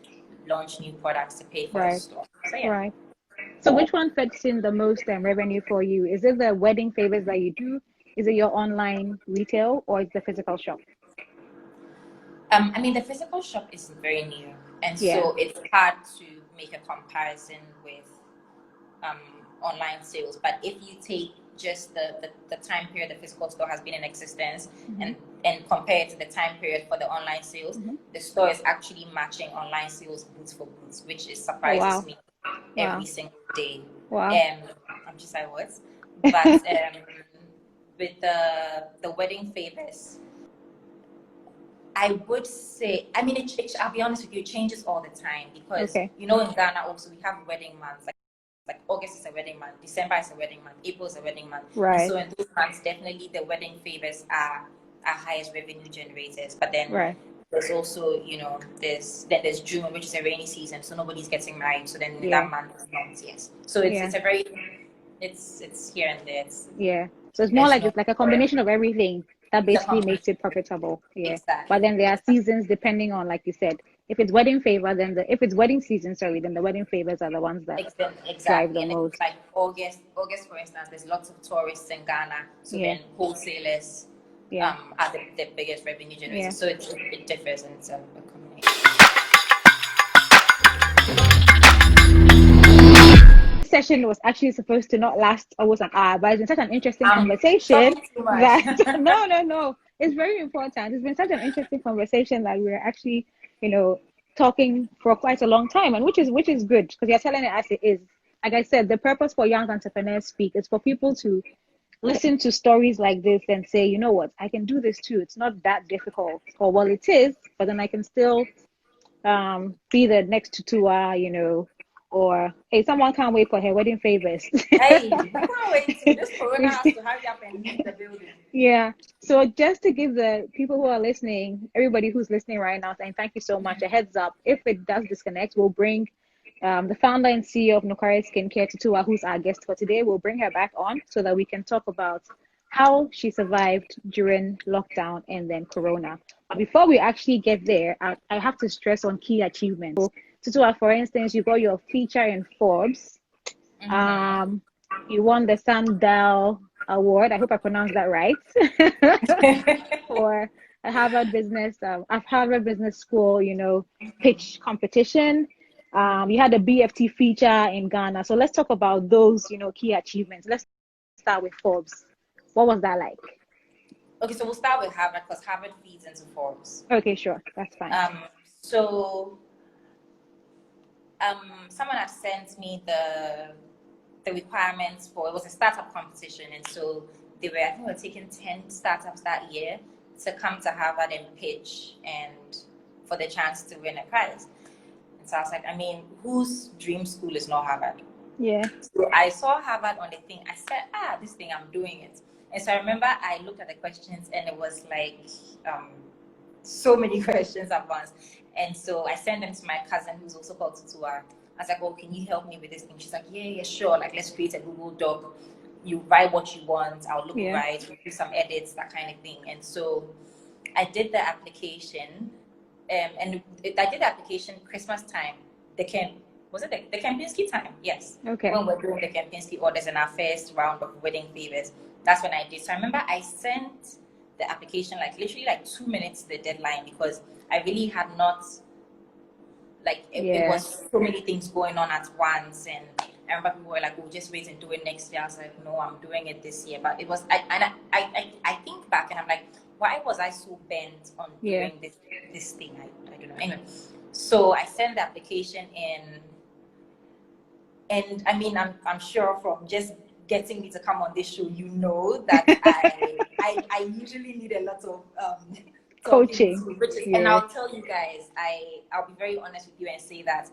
launch new products to pay for the store. So, So which one fetches in the most revenue for you? Is it the wedding favors that you do? Is it your online retail, or is the physical shop? I mean, the physical shop is very new. And so it's hard to make a comparison with online sales. But if you take just the time period the physical store has been in existence and compare it to the time period for the online sales, the store is actually matching online sales boots for boots, which surprises me every single day. I'm just like, what? But with the wedding favors, I would say, I mean, I'll be honest with you, it changes all the time because, in Ghana also, we have wedding months. Like August is a wedding month, December is a wedding month, April is a wedding month. And so in those months, definitely the wedding favors are our highest revenue generators. But then there's also, there's June, which is a rainy season, so nobody's getting married. So then that month is not, So it's a very it's here and there. Yeah. So it's more There's like no it's like a combination of everything that it's a basically makes combination. it profitable. Yeah. But Exactly. then there are seasons depending on, like you said, if it's wedding favor, then if it's wedding season, sorry, then the wedding favors are the ones that drive Exactly. the And it's most. like August, for instance, there's lots of tourists in Ghana. So Yeah. then wholesalers Yeah. are the biggest revenue Yeah. generators. So it differs and it's a combination. This session was actually supposed to not last almost an hour, but it's been such an interesting I'm conversation talking too much. that no, it's very important. It's been such an interesting conversation that we're actually, talking for quite a long time, and which is good because you're telling it as it is. Like I said, the purpose for Young Entrepreneurs Speak is for people to listen to stories like this and say, you know what, I can do this too. It's not that difficult, or well, it is, but then I can still be the next Tutuwa, or hey, someone can't wait for her wedding favors. Hey, we can't wait to this corona has to hurry up and leave the building. Yeah. So just to give the people who are listening, everybody who's listening right now, saying thank you so much, a heads up. If it does disconnect, we'll bring the founder and CEO of Nuquari Skincare, Tutuwa, who's our guest for today. We'll bring her back on so that we can talk about how she survived during lockdown and then Corona. But before we actually get there, I have to stress on key achievements. So, Tutuwa, for instance, you got your feature in Forbes. You won the Sandal Award. I hope I pronounced that right. For a Harvard Business School, pitch competition. You had a BFT feature in Ghana. So let's talk about those, key achievements. Let's start with Forbes. What was that like? Okay, so we'll start with Harvard because Harvard feeds into Forbes. Okay, sure. That's fine. So someone had sent me the requirements for, it was a startup competition, and so I think we were taking 10 startups that year to come to Harvard and pitch and for the chance to win a prize. And so I was like, whose dream school is not Harvard? Yeah. So I saw Harvard on the thing. I said, this thing, I'm doing it. And so I remember I looked at the questions and it was like so many questions at once. And so I sent them to my cousin who's also called Tutuwa. I was like, oh, can you help me with this thing? She's like, yeah, sure. Like, let's create a Google Doc. You write what you want. I'll look right, do some edits, that kind of thing. And so I did the application. I did the application Christmas time. Was it the Kempinski time? Yes. Okay. When we're doing the Kempinski orders in our first round of wedding favors. That's when I did. So I remember I sent the application literally 2 minutes to the deadline because I really had not, it was so many things going on at once. And I remember people were like, we'll just wait and do it next year. I was like, no, I'm doing it this year. But it was, I think back and I'm like, why was I so bent on doing this thing? I don't know. Anyway, so I sent the application in, and I'm sure from just getting me to come on this show, that I usually need a lot of coaching. And I'll tell you guys, I'll be very honest with you and say that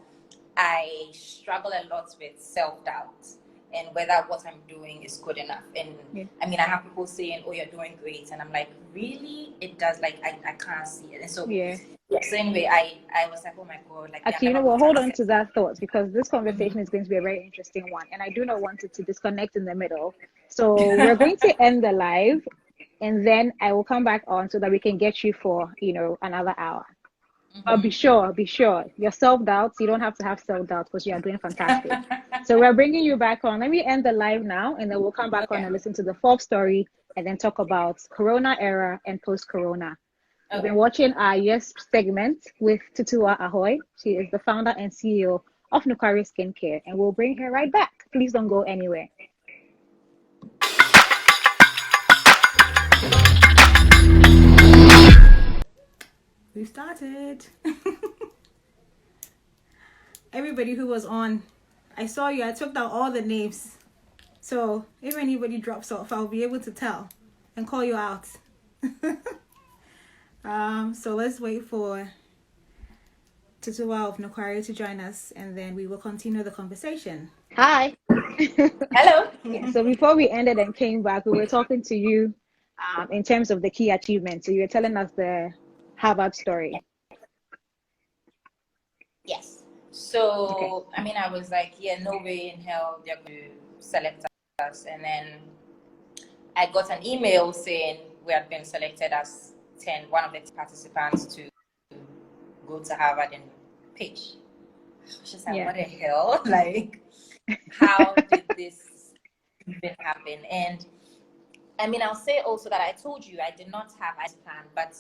I struggle a lot with self-doubt and whether what I'm doing is good enough. And I have people saying, oh, you're doing great. And I'm like, really? It does, I can't see it. And so, so anyway, I was like, oh my God. Actually, hold on to that thought because this conversation is going to be a very interesting one. And I do not want it to disconnect in the middle. So we're going to end the live and then I will come back on so that we can get you for, another hour. But be sure, your self-doubts, you don't have to have self-doubt because you are doing fantastic. So we're bringing you back on. Let me end the live now and then we'll come back on and listen to the fourth story and then talk about Corona era and post-Corona. We've been watching our Yes segment with Tutuwa Ahwoi. She is the founder and CEO of Nuquari Skincare, and we'll bring her right back. Please don't go anywhere. We started. Everybody who was on, I saw you. I took down all the names. So if anybody drops off, I'll be able to tell and call you out. So let's wait for Tutuwa of Nuquari to join us and then we will continue the conversation. Hi. Hello. So before we ended and came back, we were talking to you in terms of the key achievements. So you were telling us the Harvard story. Yes. So, I was like, no way in hell they're going to select And then I got an email saying we had been selected as one of the participants to go to Harvard and pitch. I was just like, what the hell? Like, how did this even happen? And I mean, I'll say also that I told you I did not have a plan, but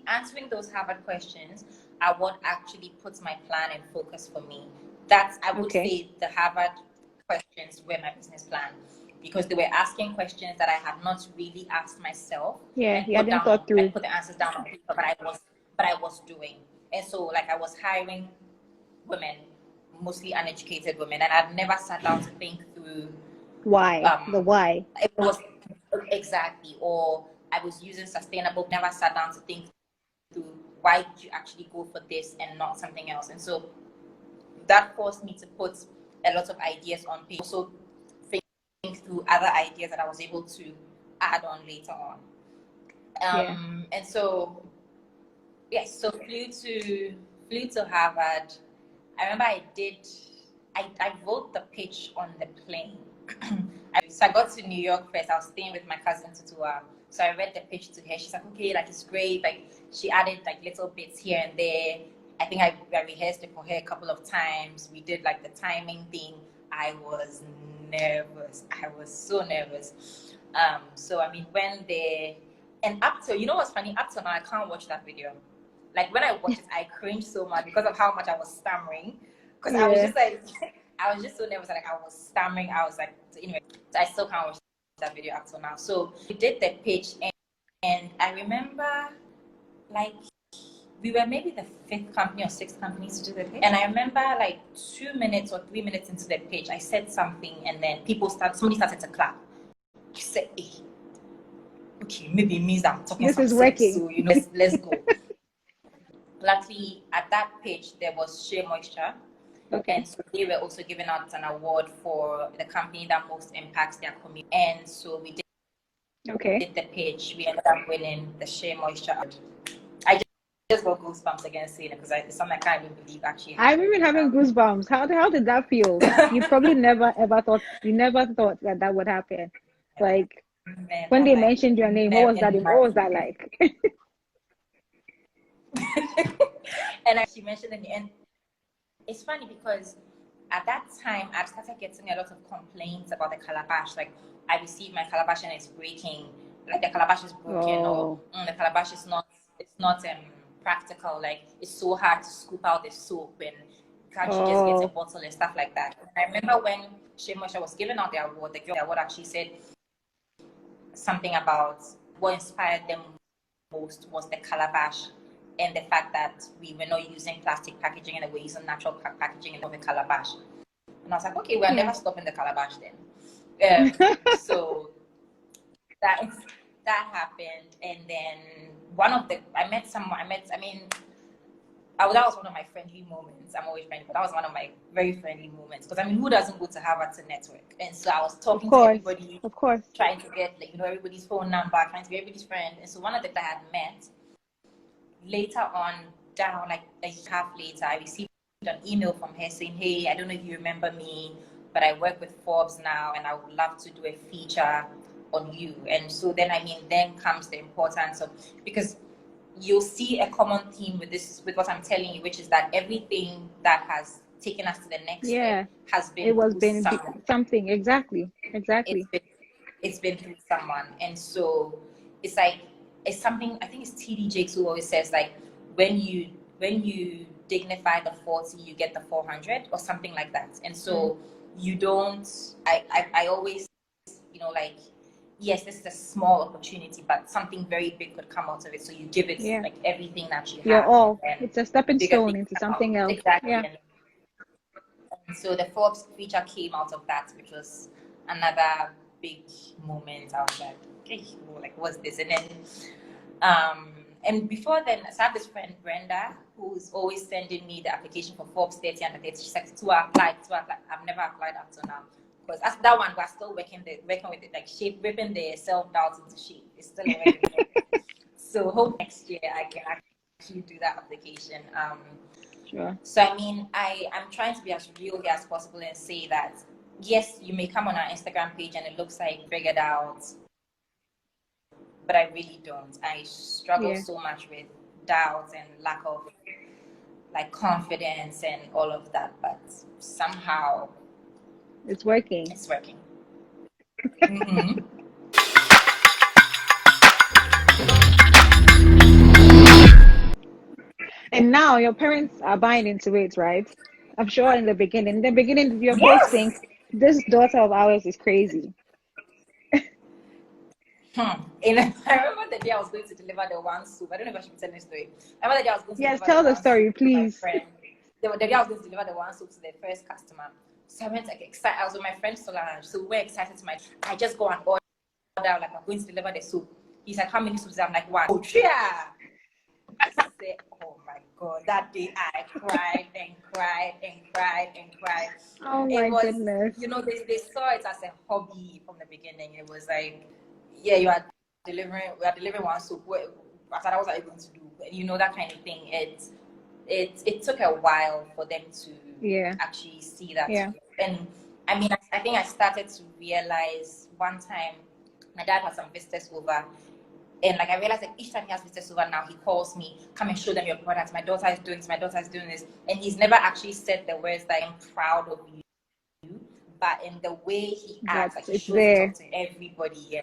answering those Harvard questions are what actually puts my plan in focus for me. That's, I would say, the Harvard questions were my business plan, because they were asking questions that I had not really asked myself. Yeah, you hadn't thought through. I put the answers down on paper, but I was doing. And so, like, I was hiring women, mostly uneducated women, and I'd never sat down to think through why. It was exactly, or I was using sustainable. Never sat down to think through why did you actually go for this and not something else. And so that forced me to put a lot of ideas on paper. Also think through other ideas that I was able to add on later on. And so yes, so flew to Harvard. I remember I wrote the pitch on the plane. So I got to New York first. I was staying with my cousin Tutuwa. So I read the pitch to her. She's like, okay, like, it's great. Like, she added like little bits here and there. I think I rehearsed it for her a couple of times. We did like the timing thing. I was nervous. I was so nervous. So I mean, and up till, you know what's funny? Up till now, I can't watch that video. Like, when I watched it, I cringed so much because of how much I was stammering. Because I was just like, I was just so nervous. Like, I was stammering. I was like, anyway, so I still can't watch that video up till now. So we did the pitch, and I remember, like, we were maybe the 5th company or 6th company to do the pitch. And I remember, like, 2 minutes or 3 minutes into the pitch, I said something, and then somebody started to clap. I said, hey, okay, maybe it means I'm talking this is working. So, you know, let's go. Luckily, at that pitch, there was Shea Moisture. And so they were also giving out an award for the company that most impacts their community. And so we did the pitch. We ended up winning the Shea Moisture award. I just got goosebumps again saying it, because it's something I can't even believe actually. I'm even having goosebumps. How did that feel? You probably never thought that would happen. Like, when they mentioned your name, what was that like? And she mentioned in the end, it's funny because at that time I started getting a lot of complaints about the calabash. Like, I received my calabash and it's breaking, like the calabash is broken, or the calabash is not practical. Like, it's so hard to scoop out the soap, and can't you just get a bottle and stuff like that. And I remember when Shea Moisture was giving out the award, the award actually said something about what inspired them most was the calabash, and the fact that we were not using plastic packaging and we were using natural packaging in the calabash. And I was like, okay, we're never stopping the calabash then. So that happened. And then that was one of my friendly moments. I'm always friendly, but that was one of my very friendly moments. Because, I mean, who doesn't go to Harvard to network? And so I was talking to everybody, trying to get, like, you know, everybody's phone number, trying to be everybody's friend. And so one of the guys I had met, later on, down like a half later, I received an email from her saying, hey, I don't know if you remember me, but I work with Forbes now, and I would love to do a feature on you. And so then, I mean, then comes the importance of, because you'll see a common theme with what I'm telling you, which is that everything that has taken us to the next step has been something. Exactly. It's been through someone. And so it's like, it's something, I think it's TD Jakes who always says, like, when you dignify the 40, you get the 400, or something like that. And so you don't, I always, you know, like, yes, this is a small opportunity, but something very big could come out of it. So you give it like everything that you have. It's a stepping stone into something else. Exactly. Yeah. And so the Forbes feature came out of that, which was another big moment. I was like, okay, like, what's this? And then, and before then, I have this friend, Brenda, who's always sending me the application for Forbes 30 under 30. She's like, to apply. I've never applied up to now. Because after that one, we're still working with it, like, ripping the self-doubt into shape. It's still a work in progress. So hope next year I can actually do that application. Sure. So I mean, I'm trying to be as real here as possible and say that yes, you may come on our Instagram page and it looks like figured out, but I really don't. I struggle so much with doubts and lack of like confidence and all of that, but somehow it's working. It's working. Mm-hmm. And now your parents are buying into it, right? I'm sure in the beginning, did your folks Yes. think this daughter of ours is crazy? And I remember the day I was going to deliver the one soup. I don't know if I should be telling this story. I remember the day I was going to Yes, deliver tell the the one soup story, to my please. friend. The day I was going to deliver the one soup to the first customer. So I went like excited. I was with my friend Solange. So we're excited to I just go and order like I'm going to deliver the soup. He's like, how many soups? I'm like, one. Oh, yeah. I said, oh my God, that day I cried and cried and cried and cried. Oh It my was, goodness. you know, they saw it as a hobby from the beginning. It was like, yeah, we are delivering one soup. What was I going to do? You know, that kind of thing. It took a while for them to actually see that. Yeah. And I mean, I think I started to realize one time my dad had some visitors over. And like I realized that each time he has visitors over now, he calls me, come and show them your products. My daughter is doing this, my daughter is doing this. And he's never actually said the words that I'm proud of you. But in the way he acts, like he shows it off to everybody. Yeah.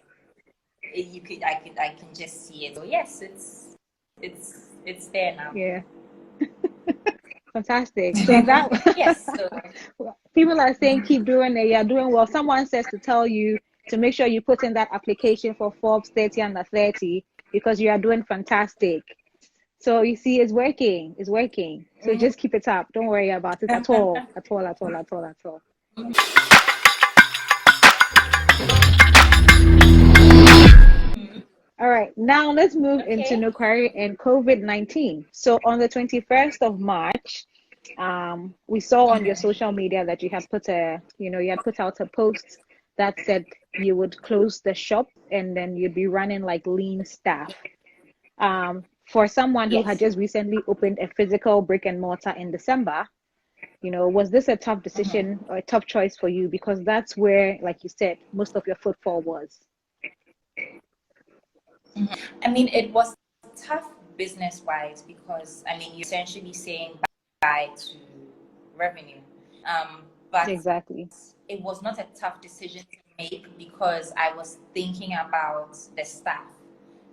I can just see it. So yes, it's there now. Yeah. Fantastic. So that yes. So. People are saying keep doing it. You're doing well. Someone says to tell you to make sure you put in that application for Forbes 30 under 30 because you are doing fantastic. So you see, it's working. It's working. So just keep it up. Don't worry about it at all. At all. At all. At all. At all. All right. Now let's move into Nuquari and COVID-19. So on the 21st of March, we saw on your social media that you had put out a post that said you would close the shop and then you'd be running like lean staff. For someone who had just recently opened a physical brick and mortar in December, was this a tough decision or a tough choice for you? Because that's where, like you said, most of your footfall was. I mean, it was tough business-wise because, I mean, you're essentially saying bye to revenue. But exactly, it was not a tough decision to make because I was thinking about the staff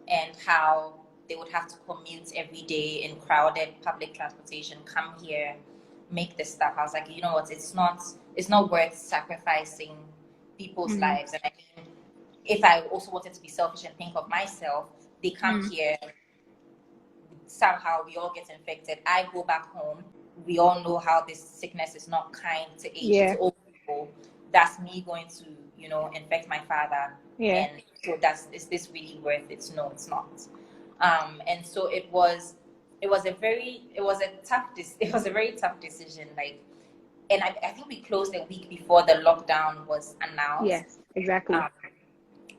and how they would have to commute every day in crowded public transportation, come here, make the stuff. I was like, you know what, it's not worth sacrificing people's lives. And I mean, if I also wanted to be selfish and think of myself, they come here, somehow we all get infected. I go back home. We all know how this sickness is not kind to age, to old people. That's me going to, infect my father. Yeah. And so is this really worth it? No, it's not. And so it was a very tough decision. Like, and I think we closed a week before the lockdown was announced. Yes, exactly.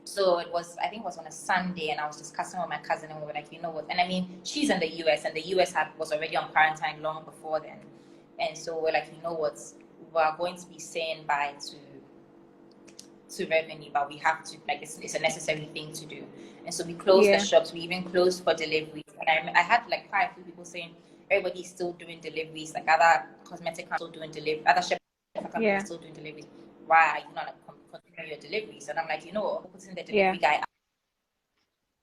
So I think it was on a Sunday, and I was discussing with my cousin, and we were like, you know what? And I mean, she's in the US, and the US was already on quarantine long before then. And so we're like, you know what? We're going to be saying bye to revenue, but we have to, like, it's a necessary thing to do. And so we closed the shops. We even closed for deliveries. And I had like quite a few people saying everybody's still doing deliveries, like other cosmetic companies still doing deliveries, other chef companies still doing deliveries. Why are you not continue your deliveries? And I'm like, you know what, putting the delivery guy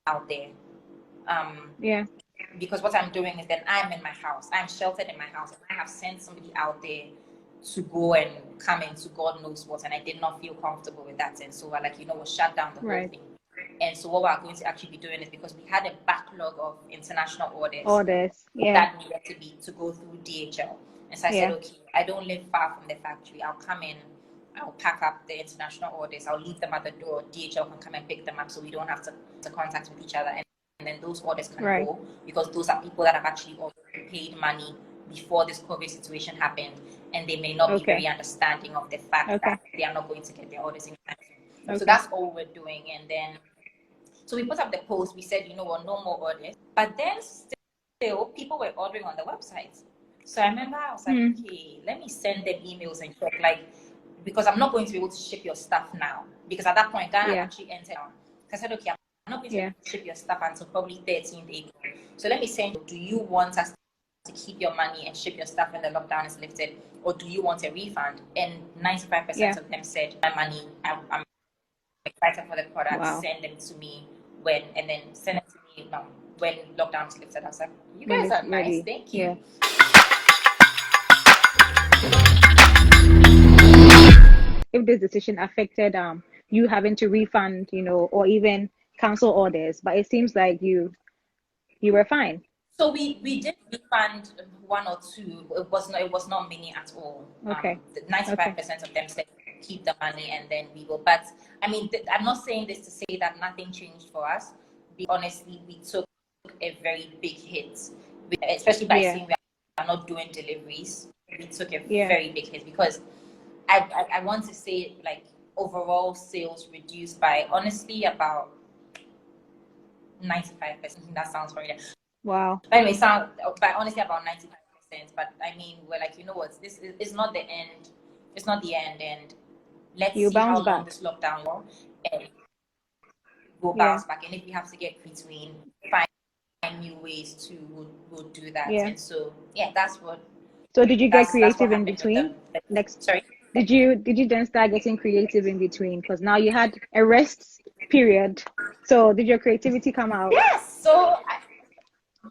out there. Because what I'm doing is then I'm in my house, I'm sheltered in my house, and I have sent somebody out there to go and come into God knows what, and I did not feel comfortable with that. And so we're like, you know, we'll shut down the whole thing. And so what we're going to actually be doing is, because we had a backlog of international orders that needed to go through DHL. And so I said, okay, I don't live far from the factory. I'll come in, I'll pack up the international orders, I'll leave them at the door. DHL can come and pick them up, so we don't have to contact with each other. And then those orders can go, because those are people that have actually already paid money before this COVID situation happened, and they may not be very understanding of the fact that they are not going to get their orders in time. So that's all we're doing. And then, so we put up the post, we said, you know what, no more orders. But then still, people were ordering on the website. So I remember I was like, okay, let me send them emails and check, like, because I'm not going to be able to ship your stuff now. Because at that point, Ghana actually entered. I said, okay, I'm not going to be able to ship your stuff until probably 13th April. So let me send you, do you want us to keep your money and ship your stuff when the lockdown is lifted, or do you want a refund? And 95% of them said, my money, I'm excited for the product, send them to me and then send it to me when lockdown is lifted. I was like, you guys are nice, thank you. If this decision affected you having to refund, or even cancel orders, but it seems like you were fine. So we did refund one or two. It was not many at all. Okay. 95% of them said keep the money and then we go. But I mean, I'm not saying this to say that nothing changed for us. Honestly, we took a very big hit, especially by saying we are not doing deliveries. We took a very big hit because I want to say like overall sales reduced by honestly about 95%. That sounds very. Wow. But anyway, but honestly about 95%. But I mean, we're like, you know what? This is not the end. It's not the end, and let's see how long this lockdown will, and we'll bounce back. And if we have to get between, find new ways to, we'll do that. And so that's what. So did you get creative in between? Sorry. Did you then start getting creative in between? Because now you had a rest period. So did your creativity come out? Yes. So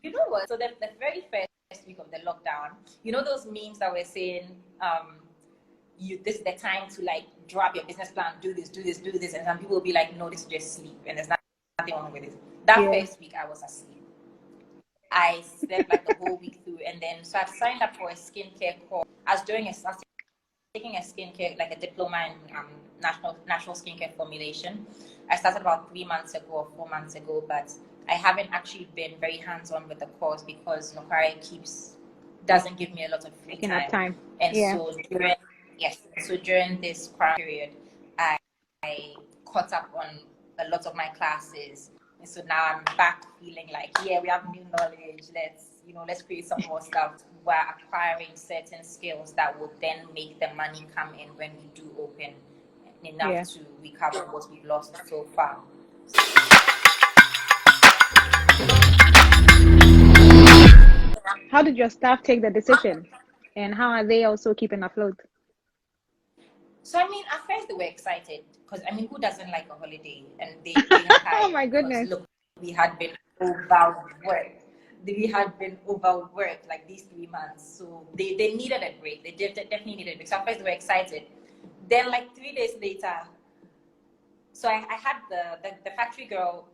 you know what? So the very first week of the lockdown, you know those memes that were saying, this is the time to like drop your business plan, do this, and some people will be like, no, this is just sleep, and there's nothing wrong with it. That first week I was asleep. I slept like the whole week through, and then so I signed up for a skincare course. I was taking a skincare, like a diploma in natural skincare formulation. I started about 3 months ago or 4 months ago, but I haven't actually been very hands-on with the course because Nuquari doesn't give me a lot of free time. And so during this period, I caught up on a lot of my classes. And so now I'm back feeling like, we have new knowledge. Let's create some more stuff. We're acquiring certain skills that will then make the money come in when we do open enough to recover what we've lost so far. How did your staff take the decision? And how are they also keeping afloat? So, I mean, at first they were excited because, I mean, who doesn't like a holiday? And they had oh my goodness. Look, we had been overworked. Like these 3 months. So they needed a break. They definitely needed a break. So at first they were excited. Then like 3 days later, so I had the factory girl,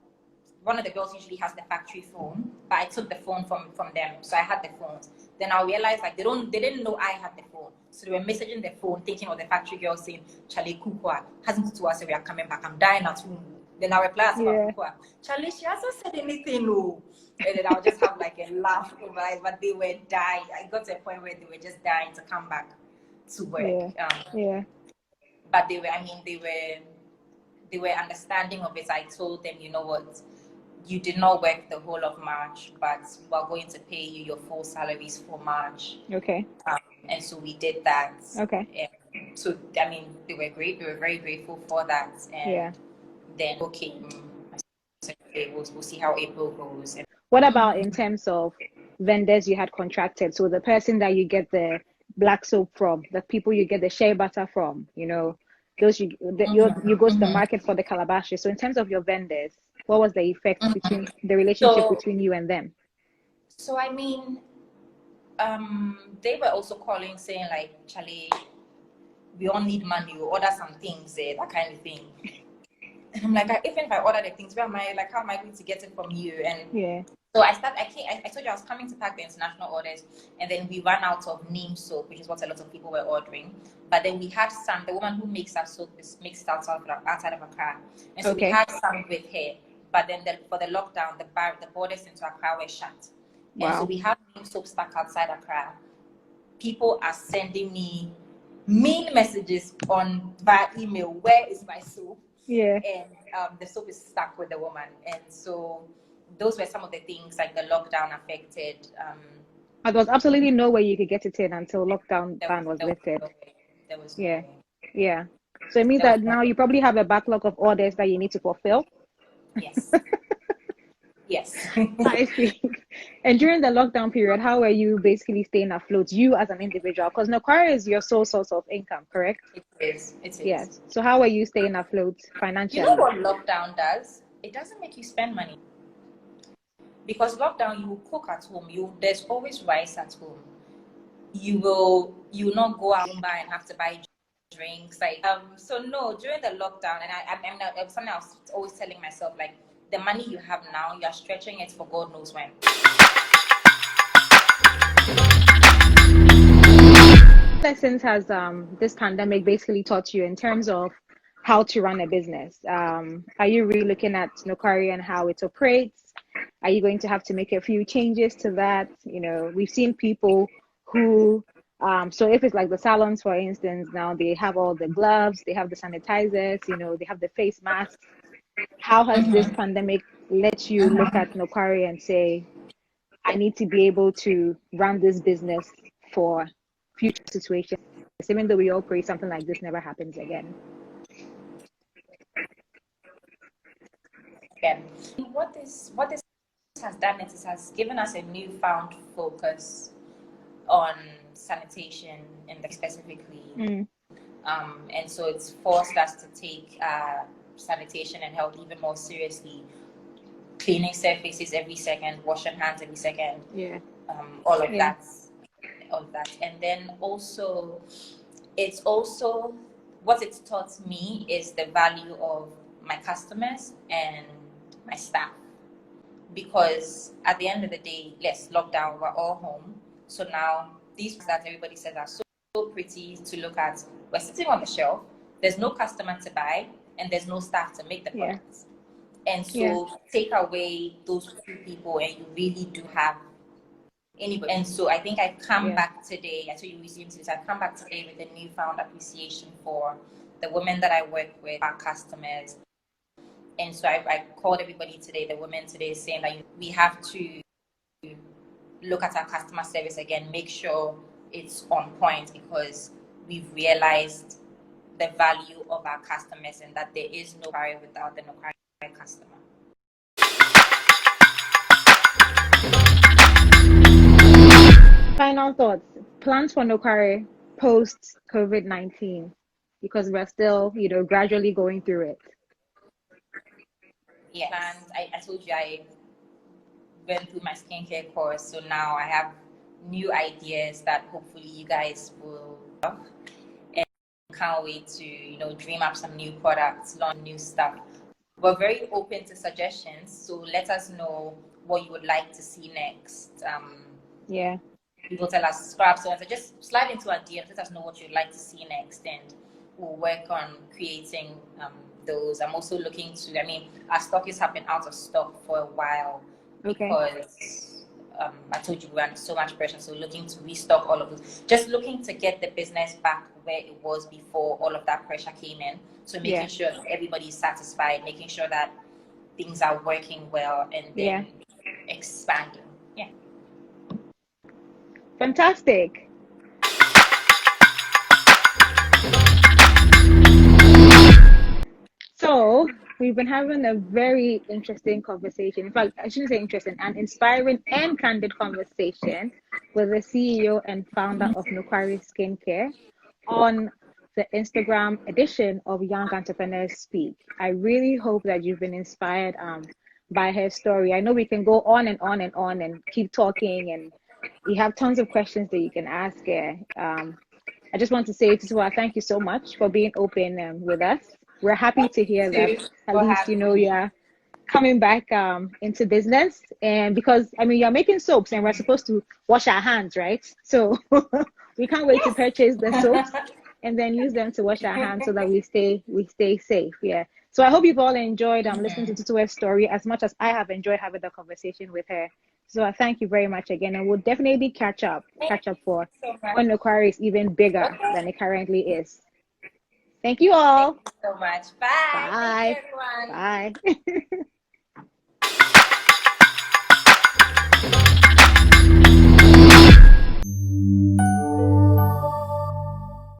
one of the girls usually has the factory phone, but I took the phone from them. So I had the phones. Then I realized like they didn't know I had the phone. So they were messaging the phone thinking of the factory girl saying, Charlie Kukwa hasn't to us, we are coming back. I'm dying at home. Then I reply to Kukwa, Charlie, she hasn't said anything, no. And then I'll just have like a laugh over it, but they were dying. I got to a point where they were just dying to come back to work. But they were understanding of it. I told them, you know what, you did not work the whole of March, but we're going to pay you your full salaries for March. Okay. And so we did that. Okay. So, I mean, they were great. They were very grateful for that. And then, we'll see how April goes. And what about in terms of vendors you had contracted? So the person that you get the black soap from, the people you get the shea butter from, those you go to the market for the calabashes. So in terms of your vendors, what was the effect between the relationship between you and them? So I mean, they were also calling saying like, Charlie, we all need money, we order some things, that kind of thing. And I'm like, even if I order the things, how am I going to get it from you? And so I told you I was coming to pack the international orders, and then we ran out of neem soap, which is what a lot of people were ordering. But then we had some, the woman who makes our soap makes it outside of Accra. And so we had some with her. But then for the lockdown, the borders into Accra were shut. Wow. And so we have neem soap stuck outside Accra. People are sending me mean messages via email, where is my soap? Yeah. And the soap is stuck with the woman. And so those were some of the things like the lockdown affected. There was absolutely no way you could get it in until lockdown ban was lifted. There was no Yeah. So it means that now you probably have a backlog of orders that you need to fulfill. Yes. Yes. I see. And during the lockdown period, how are you basically staying afloat, you as an individual? Because Nuquari is your sole source of income, correct? It is. It is. Yes. So how are you staying afloat You know financially? what lockdown does? It doesn't make you spend money. Because lockdown, you will cook at home. There's always rice at home. You will not go out and buy and have to buy drinks. So no, during the lockdown, and I'm something I was always telling myself, like, the money you have now, you are stretching it for God knows when. Lessons has this pandemic basically taught you in terms of how to run a business? Are you really looking at Nuquari and how it operates? Are you going to have to make a few changes to that? You know, we've seen people who, so if it's like the salons, for instance, now they have all the gloves, they have the sanitizers, you know, they have the face masks. How has this pandemic let you look at Nuquari and say, I need to be able to run this business for future situations, even though we all pray something like this never happens again? Again, what this has done is it has given us a newfound focus on sanitation specifically. And so it's forced us to take sanitation and health even more seriously. Cleaning surfaces every second, washing hands every second. Yeah. All of that. And then also, it's also what it's taught me is the value of my customers and my staff. Because at the end of the day, yes, lockdown, we're all home. So now these that everybody says are so pretty to look at. We're sitting on the shelf. There's no customer to buy, and there's no staff to make the products. And so take away those two people, and you really do have anybody. And so I think I've come back today. I told you resume to this. I've come back today with a newfound appreciation for the women that I work with, our customers. And so I called everybody today, the women today, saying that we have to look at our customer service again, make sure it's on point, because we've realized the value of our customers and that there is no Nuquari without the Nuquari customer. Final thoughts, plans for Nuquari post COVID-19, because we're still, you know, gradually going through it. Yes, and I told you I went through my skincare course, so now I have new ideas that hopefully you guys will love, and can't wait to, you know, dream up some new products, launch new stuff. We're very open to suggestions, so let us know what you would like to see next. People tell us scrap, so just slide into our DM, let us know what you'd like to see next, and we'll work on creating those. I'm also looking to, our stockists have been out of stock for a while because I told you we're under so much pressure, so looking to restock all of those. Just looking to get the business back where it was before all of that pressure came in. So making sure everybody's satisfied, making sure that things are working well, and then expanding. Yeah. Fantastic. So we've been having a very interesting conversation. In fact, I shouldn't say interesting, an inspiring and candid conversation with the CEO and founder of Nuquari Skincare on the Instagram edition of Young.Entrepreneurs.Speak. I really hope that you've been inspired by her story. I know we can go on and on and on and keep talking, and you have tons of questions that you can ask her. I just want to say, Tutuwa, thank you so much for being open with us. We're happy to hear that at least, you know, you're coming back into business. And because, you're making soaps and we're supposed to wash our hands, right? So we can't wait to purchase the soaps and then use them to wash our hands so that we stay safe. Yeah. So I hope you've all enjoyed listening to Tutuwa's story as much as I have enjoyed having the conversation with her. So I thank you very much again, and we'll definitely catch up for when Nuquari is even bigger than it currently is. Thank you all. Thank you so much. Bye. Bye. Thank you, everyone. Bye.